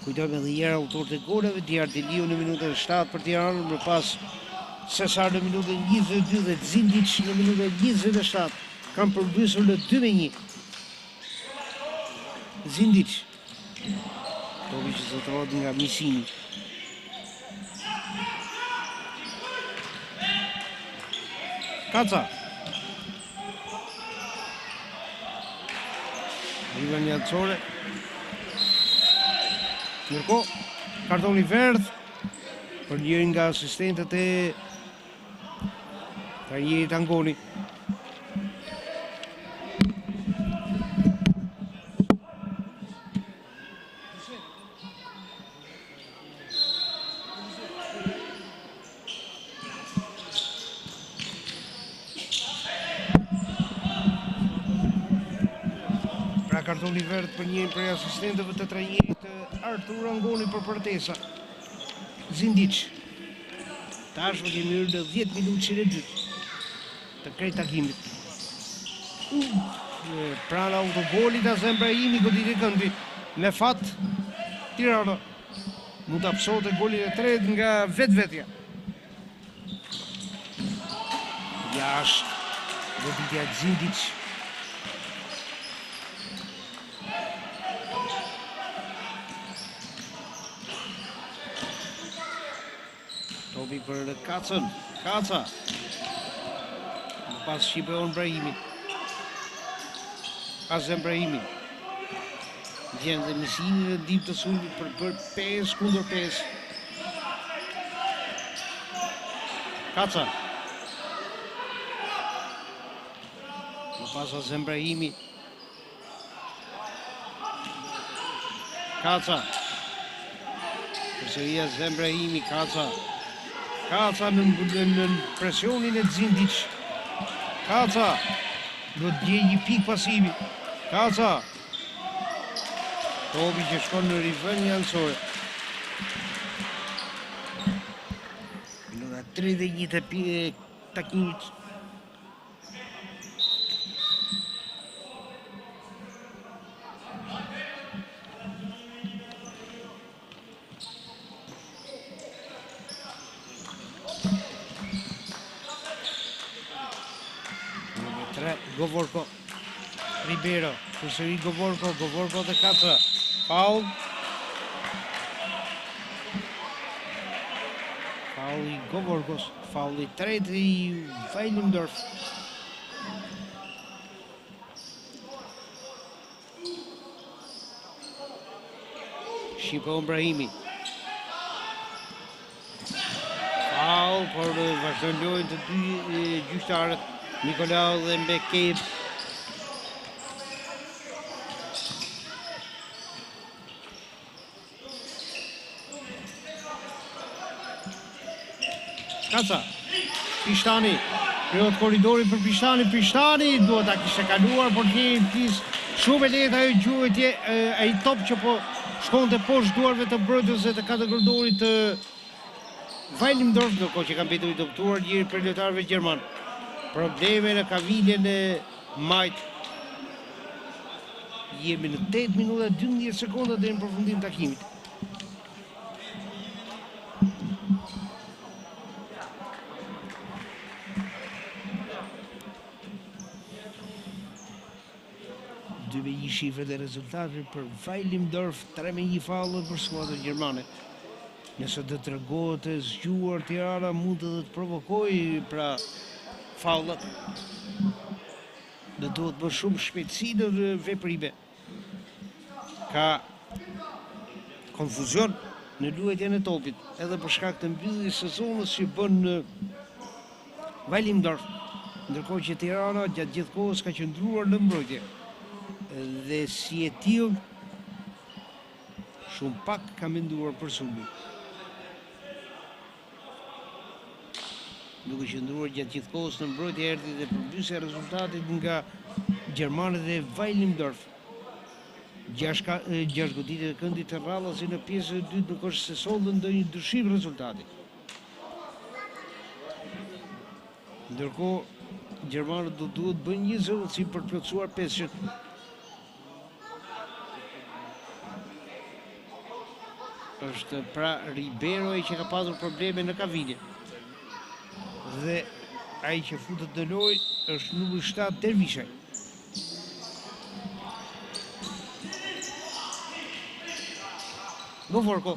Kujtojmë edhe njëra autorët e goleve, Diardeliu në minutën 7 për Tiranën, më pas Cesar në minutën 22 dhe Zindic në minutën 27. Kam përmbysur në 2-1. Zindic. Topi që zotrohet nga Misini. Kaca. Rivënia anësore. Ndërkohë, kartoni verdh për njërin nga asistentët e Karierit Angoni. Pra kartoni verdh për njërin prej asistentëve të trajnerit Artur Angoni për përtesa. Zindic. Tashmë kemi hyrë në 10 minutë e dytë. të krejt takimit. Prana autogolit Azem Brahimi godit e këndi. Me fat, Tirana mund të absorte golin e tret nga vetvetja. Jashtë, goditja Xindic. Topi për Kacën, Kaca. Më pas shqipeon Brahimi. Azem Brahimi. Gjenë dhe Mesini në dim të sulmit për 5 kundër 5. Kaca. Më pas Azem Brahimi. Kaca. Përsëri Azem Brahimi, Kaca. Kaca në presionin e Xindic. Kaca. Do të dje një pik pasivi. Kaca. Topi që shkon në rivendje anësore. Minuta 31 të takimit. Govorko, Ribeiro, përsëri Govorko dhe Kaca. Faul. Faul i Govorkos, faul i tretë i Weilimdorf. Shqipeon Brahimi. Faul, por vazhdojnë lojën të dy gjyqtarët. Nikolau dhe Mbekib. Kaca. Pishtani. Kryot koridori për Pishtani. Pishtani duhet ta kishte kaluar, por një pjesë shumë e lehtë ajo gjuhetje, ai top që po shkonte poshtë duarve të mbrojtësve të katërkorodorit të Weilimdorf, ndërkohë që kanë mbetur i dobëtuar njëri për lojtarëve gjerman. Probleme në kaviljen e majt. Jemi në 8 minuta 12 sekonda deri në përfundim të takimit. Dy me një shifrat e rezultateve për Weilimdorf, 3-1 faulle për skuadrën gjermane. Nëse do të tregohet e zgjuar Tirana, mund të provokojë pra faullat. Dhe duhet më shumë shpejtësi në veprime. Ka konfuzion në luajtjen e topit, edhe për shkak të mbylljes së zonës që bën Weilimdorf, ndërkohë që Tirana gjatë gjithë kohës ka qëndruar në mbrojtje. Dhe si e tillë, shumë pak ka menduar për sulmin. Duke qëndruar gjatë gjithë kohës në mbrojtje, erdhi dhe përmbysja e rezultatit nga gjermanët dhe Weilimdorf. 6 goditje të këndit të rralla si në pjesën e dytë nuk është se solli ndonjë ndryshim rezultati. Ndërkohë gjermanët do duhet bëjnë një zëvendësim për të plotësuar peshqet. Është pra Ribeiro që ka pasur probleme në kavilje. Dhe ai që futet në lojë është numri 7 Dervishaj. Govorko.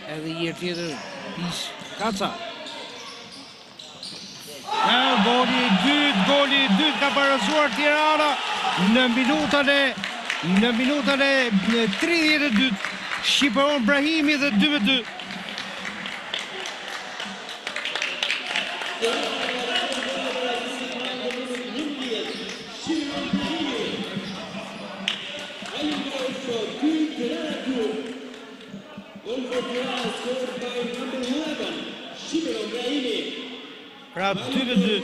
Edhe një tjetër Pis Kaca. Goli i dytë ka barazuar Tirana në minutën e 32. Shqipeon Brahimi dhe 2-2. Pra 2-2.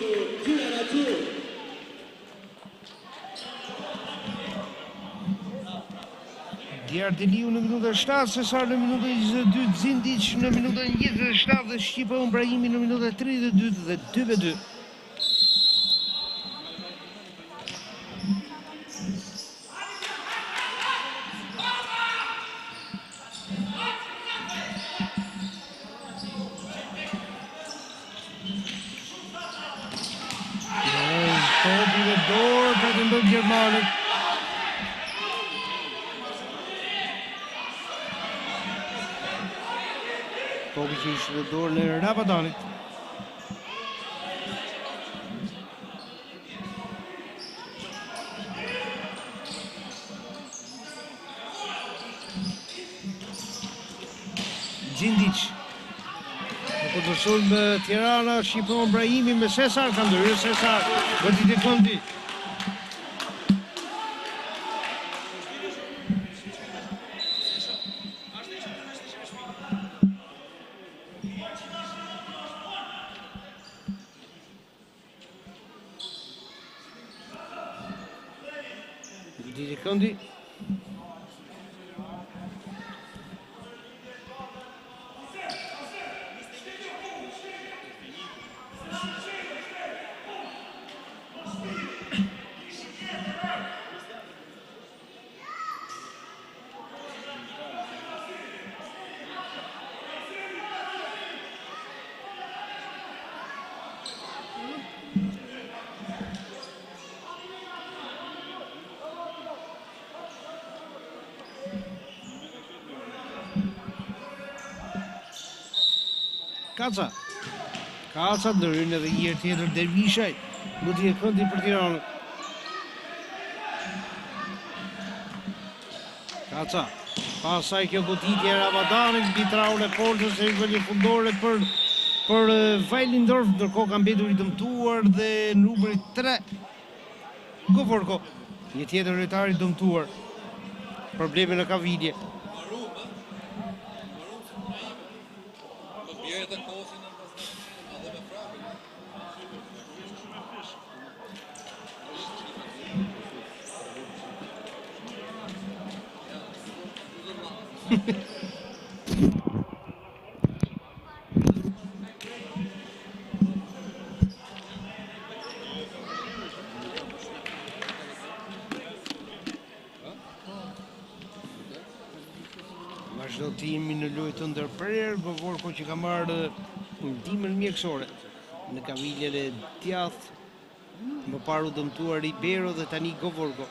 Djardeliu në minutën 7, Sesar në minutën 22, Zindic në minutën 27 dhe Shqipa Umbrahimi në minutën 32 dhe 2-2. Topi në dorë pretendon Gjermanët. Topi që ishte në dorë në Rabadanit. Xhindic. Në pozicion me Tirana, Shqipa Umbrahimi me Sesar, ka ndërhyrë Sesar, Goti Dekondi. Goti Dekondi. Kaca ndërhyn edhe një herë tjetër Dervishaj, Goti Dekondi për Tiranën. Kaca, pasaj kjo goditje e Rabadanit, mbi traun e portës e një fundore për Vajlindorf, ndërkohë ka mbetur i dëmtuar dhe numri 3 Govorko, një tjetër lojtar i dëmtuar. Probleme në kavidje. Vazhdo timi në lojë të ndërprerë, Govorko që ka marrë ndihmën mjekësore në kaviljen e djathtë, më parë u dëmtuar Ribeiro dhe tani Govorko.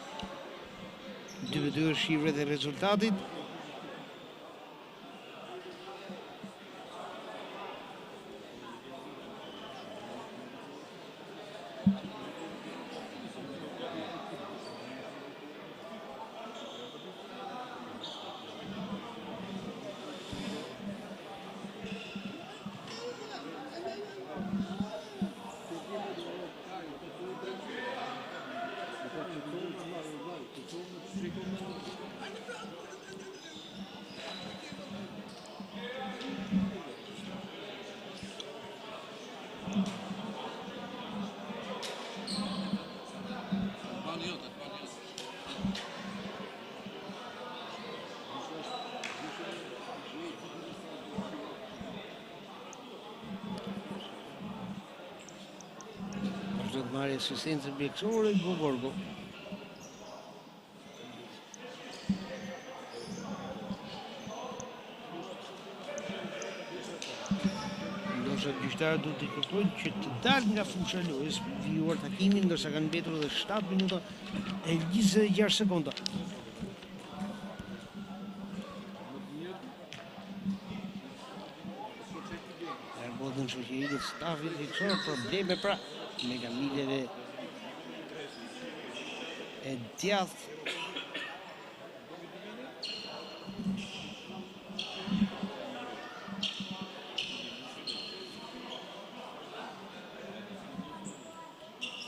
2-2 është shifrat e rezultatit. Marrë asistencë mjekësore Govorko. Ndosha gjyqtarët duhet të kërkojnë që të dalë nga fusha e lojës vijuar takimin, ndërsa kanë mbetur edhe 7 minuta e 26 sekonda. Erbodën shoqërinë të stafit mjekësor, probleme pra me kaviljen e djathtë.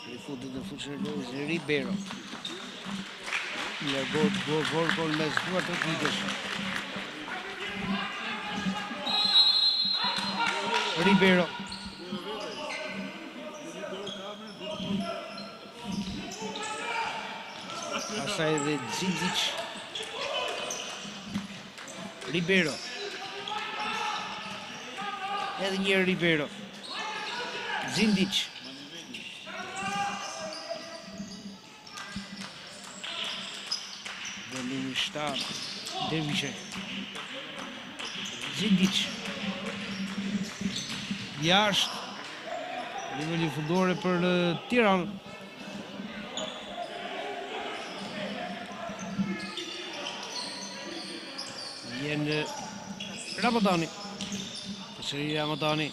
Rifutet në fushën e lojës Ribeiro. Largohet Govorko mes duar të ditës. Ribeiro. Pasaj dhe Xhindic. Ribeiro. Edhe një Ribeiro. Zindic. Dhe numri 7, Dervishe. Zindic. Jashtë. Niveli fundore për Tiranë. Vjen Ramadani. Përsëri Ramadani.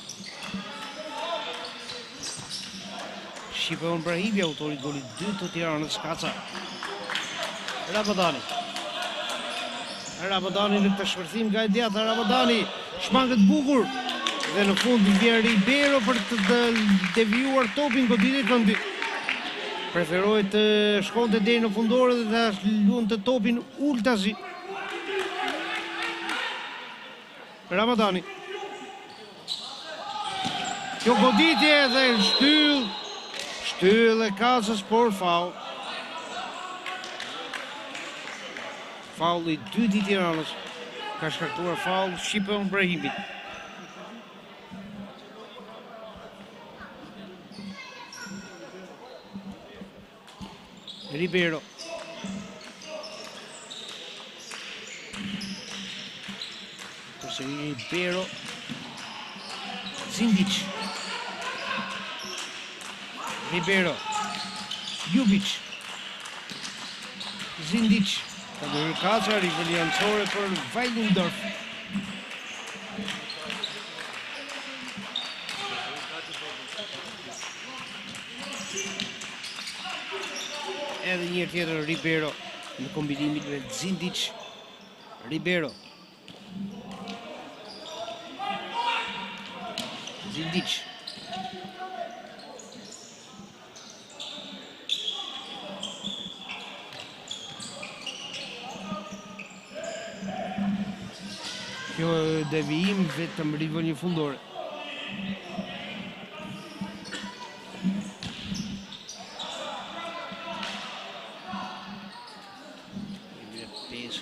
Shqipe Brahimi, autori golit 2 të Tiranës, Kaca. Ramadani. Ramadani në këtë shpërthim nga e djata. Ramadani shmangët bukur. Dhe në fund vjen Ribeiro për të devijuar topin goditje këndi. Preferoi të shkonte deri në fundore dhe ta luante topin ultazi. Ramadani. Kjo goditje dhe shtyll e Kacës, por faul. Faulli 2 i Tiranës. Ka shkaktuar faul Shqipe Brahimit. Ribeiro. Përsëri Ribeiro. Zindic. Ribeiro. Ljubic. Zindic. Ka bërë Kaca, riveli anësore për Vajlindorf. Edhe një tjetër Ribeiro në kombinimin me Zindic. Ribeiro. Zindic. Kjo devijim vetëm rivënje fundore.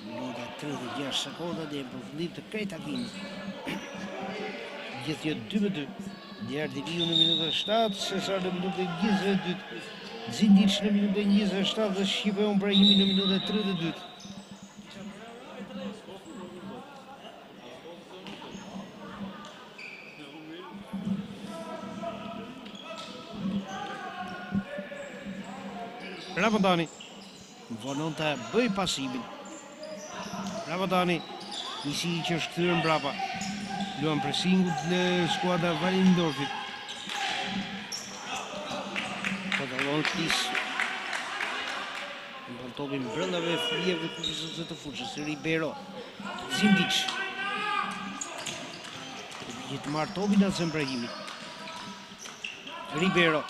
Minuta 36 sekonda dhe përfundim të këtij takimi. Gjithë 2-2. Djardiliu në minutën 7, Cesar në minutën 22, Zindic në minutën 27 dhe Shqipe Brahimi në minutën 32. Ramadani vonon të bëj pasimin. Ramadani, nisi që është kthyer mbrapa. Luan presingut në skuadra Vajlindorfit. Padallon Kis. Në topin brendave flijeve të fushës. Ribeiro. Zindic. Gjithë marrë topin atë Brahimi. Ribeiro.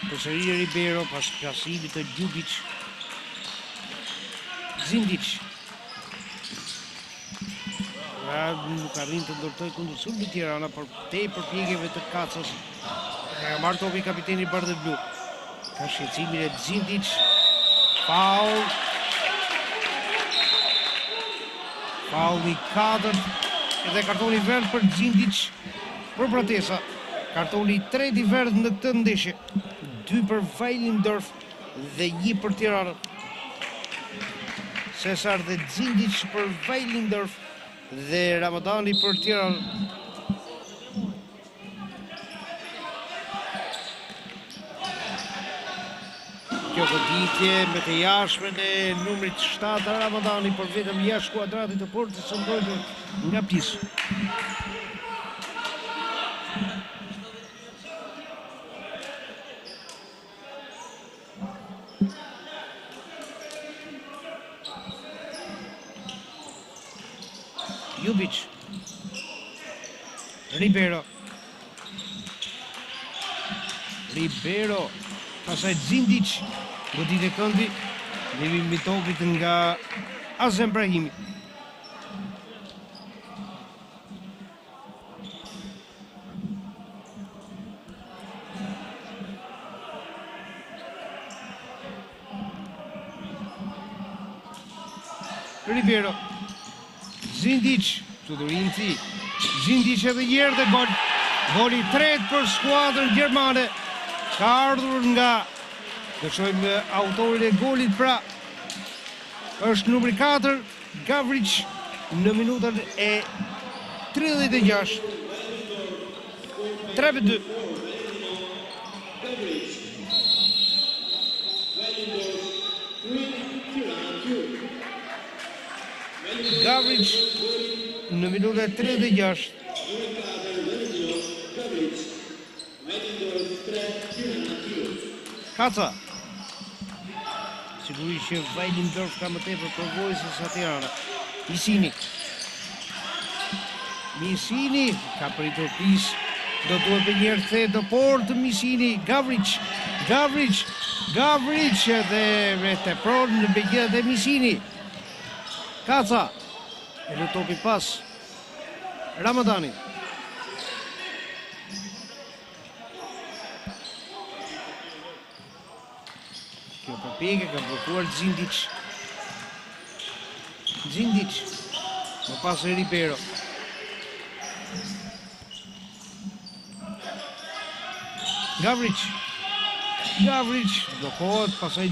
Përsëri Ribeiro pas plasimit të Ljubic. Zindic. Nuk arrin të ndërtoj kundër sulmit Tirana, por te përpjekjeve të Kacës. Ka marrë topi kapiteni bardhë blu. Ka shqetësimin e Zindic. Faul. Faul i 4. Edhe kartoni verdh për Zindic për protesa. Kartoni 3 i verdh në këtë ndeshje. 2 për Vajlindorf dhe 1 për Tiranën. Cesar dhe Zindic për Vajlindorf dhe Ramadani për Tiranë. Kjo goditje me të jashtmen e numrit 7 Ramadani për vetëm jashtë skuadratit të portës së mbrojtur nga pjesë. Ljubic. Ribeiro. Pasaj Zindic. Goditje këndi. Levim mbi topit nga Azem Brahimi. Ribeiro. Zindic, Tudorinci. Zindic edhe njerë dhe gol. Goli 3 për skuadrën gjermane. Ka ardhur nga, do shojmë autorin e golit pra, është numri 4, Gavrić, në minutën e 36. 3-2. Gavrić në minutën e 36. Kaca. Sigurisht që Vajlindorf ka më tepër përvojë se sa Tirana. Misini ka pritur pis. Do duhet për njerë the do port Misini. Gavrić dhe rete pron në begjet dhe Misini. Kaca. E në topi pas. Ramadani. Kjo përpjekje ka blokuar Zindic. Më pas e Ribeiro. Gavrić blokohet, pasaj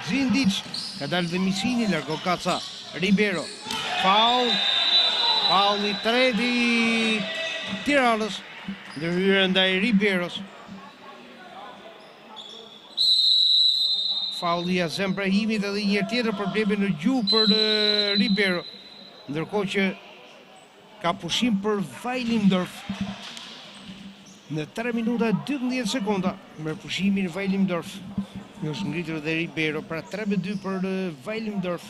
Zindic. Ka dalë dhe Misini, largo Kaca. Ribeiro. Faul i tretë i Tiranës. Ndërhyrje ndaj Ribeiros. Faul i Azem Brahimit edhe një tjetër probleme në gjuhë për Ribeiro. Ndërkohë që ka pushim për Vajlindorf. Në 3 minuta 12 sekonda me pushimin Vajlindorf. Është ngritur dhe Ribeiro, pra 3-2 për Vajlindorf.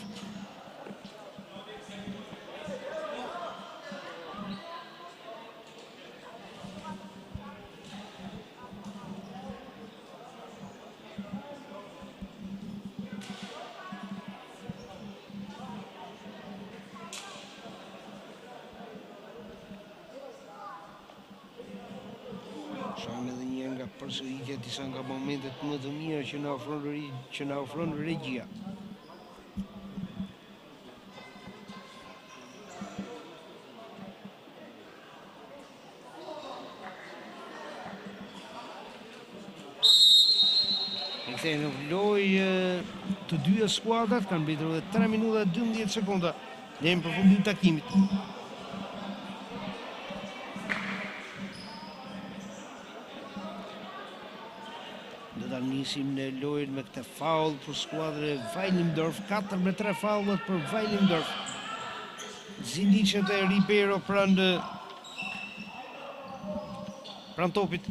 Shajmë edhe një nga përsëritja disa nga momentet më të mira që na ofron regjia. E kthejnë në lojë të dyja skuadrat, kanë mbetur edhe 3 minuta 12 sekonda deri në përfundim të takimit. Nisim në lojën me këtë faul për skuadrën e Vajlindorf, 4-3 faullet për Vajlindorf. Zindic dhe Ribeiro pranë topit.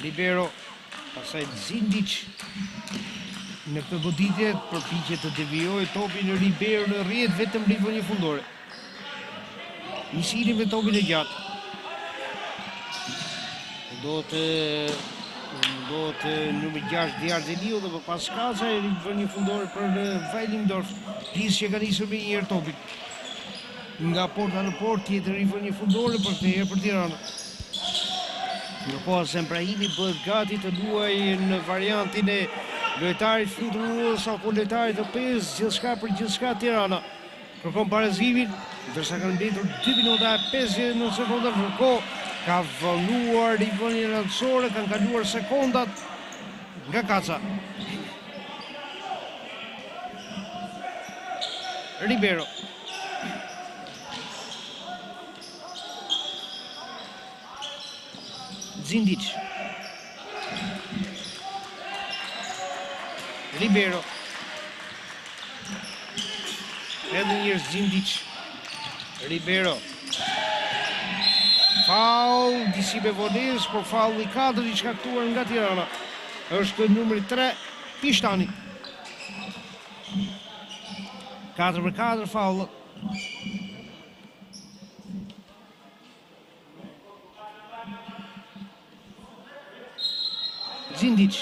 Ribeiro, pasaj Zindic në këtë goditje përpiqet të devijojë topin në Ribeiro në rrjet vetëm rrivën një fundore. Misini me topin e gjatë. Do të numër 6 Diarzeliu dhe për pas Kaca e rrivën një fundore për Vajlindorf. Pis që ka nisur me njërë topin. Nga porta në port tjetër rrivën një fundore për të herë për Tirana. Ndërkohë Azem Brahimi bëhet gati të luajë në variantin e lojtarit fluturues apo lojtarit të pesë, gjithçka për gjithçka Tirana. Kërkon parazimin, ndërsa kanë mbetur 2 minuta e 59 sekonda, ndërkohë ka vonuar rivënien rëndësore, kanë kaluar sekondat nga Kaca. Ribeiro. Zindic. Ribeiro. Edhe njërë Zindic. Ribeiro. Faul, disi me volez, por faul i 4 i shkaktuar nga Tirana. Është numri 3, Pishtani. 4-4 faullet. Zindic.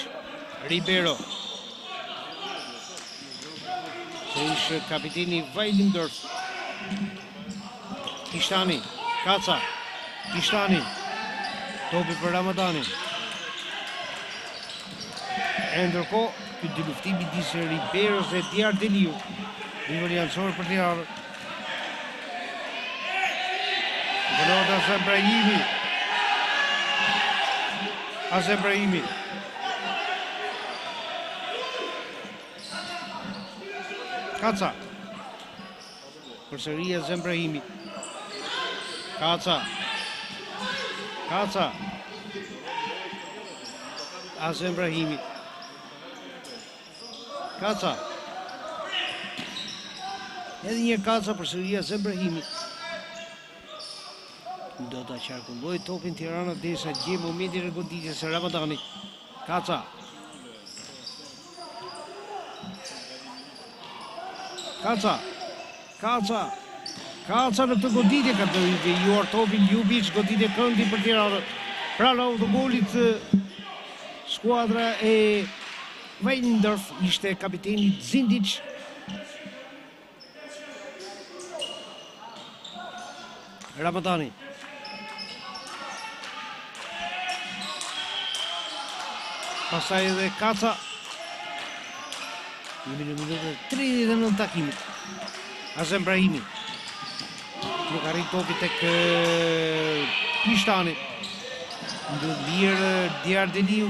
Ribeiro. Se ishë kapiteni Vajlindorf. Pishtani. Kaca. Pishtani. Topi për Ramadani. E ndërkohë, ky dy luftimi midis Riberos dhe Diardeliu. Nivel jancor për Tiranën. Gënot Azembrahimi. Kaca. Përsëri Azembrahimi. Kaca. Azembrahimi. Kaca. Edhe një Kaca përsëri Azembrahimi. Do ta qarkulloj topin Tirana derisa gjej momentin e goditjes së Ramadani. Kaca. Kaca në këtë goditje ka të juar topin Ljubic, goditje këndi për Tiranën. Pranë autogolit skuadra e Weindorf ishte kapiteni Zindic. Ramadani. Pastaj edhe Kaca. Në minutën 39 takimit. Azembrahimi. Nuk arrit topi tek Pishtani. Ndërlirë Diardeliu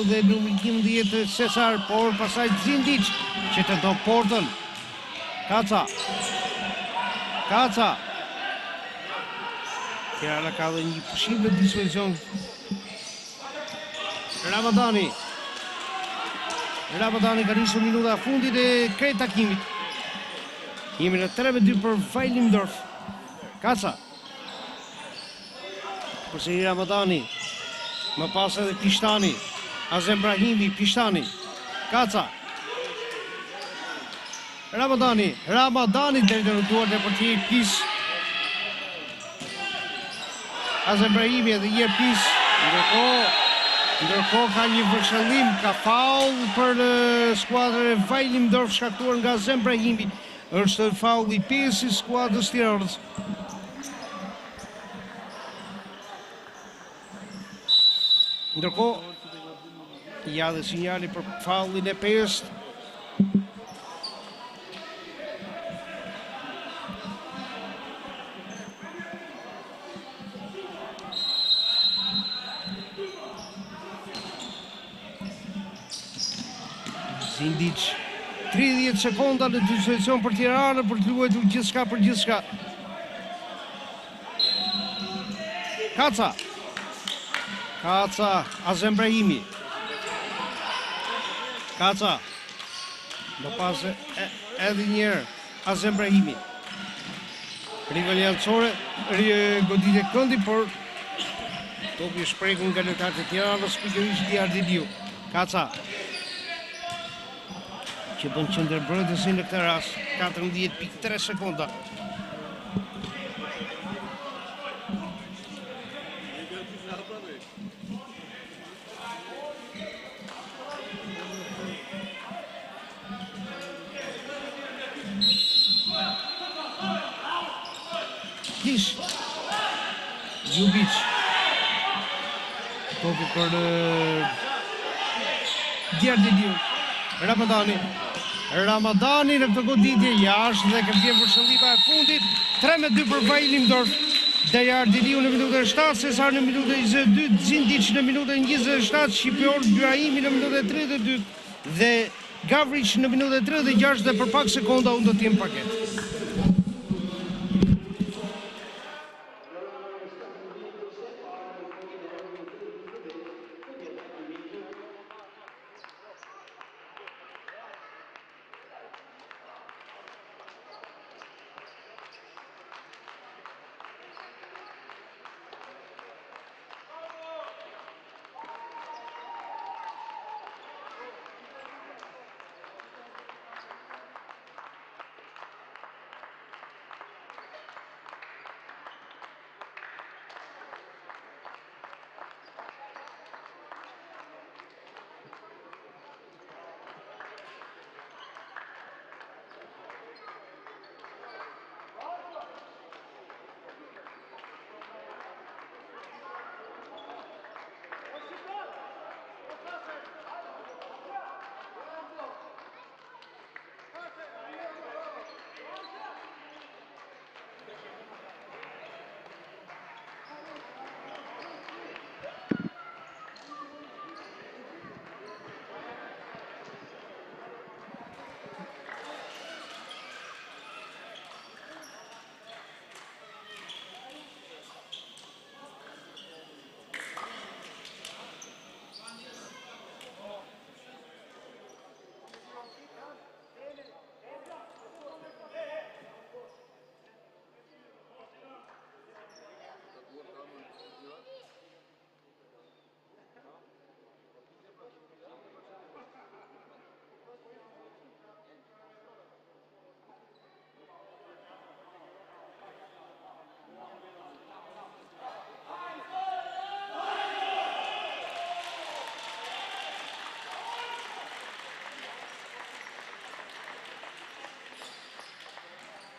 dhe numri 11 Cesar, por pasaj Zindic që tenton portën. Kaca. Tirana ka dhe një pushim në dispozicion. Ramadani ka nisur minuta fundit e krejt takimit. Jemi në 3-2 për Weindorf. Kaca. Përsëri Ramadani. Më pas edhe Pishtani. Azembrahimi, Pishtani. Kaca. Ramadani deri në duart e portierit Pis. Azembrahimi edhe një Pis. Ndërkohë ka një vërshëllim, ka faul për skuadrën e Weindorf shkaktuar nga Azembrahimi. Është faul i 5 i skuadrës Tiranës. Ndërkohë, ja dhe sinjali për faulin e 5. Zindic, 30 sekonda në dispozicion për Tiranën për të luajtur gjithçka për gjithçka. Kaca, Azembrahimi. Kaca. Më pas edhe njerë Azembrahimi. Rival jancore, goditje këndi, por topi shprekur nga lojtarët e Tiranës, pikërisht Diardeliu. Kaca. Që bën qendërmbrojtësi në këtë rast, 14.3 sekonda. Kish. Ljubic. Topi për Diardeliu. Ramadani në këtë goditje jashtë dhe ka vjen për shëllima e fundit. 3-2 për Weindorf. Diardeliu në minutën 7, Cesar në minutën 22, Zindic në minutën 27, Shqipior Gjurahimi në minutën 32 dhe Gavric në minutën 36 dhe për pak sekonda unë do t'jem paket.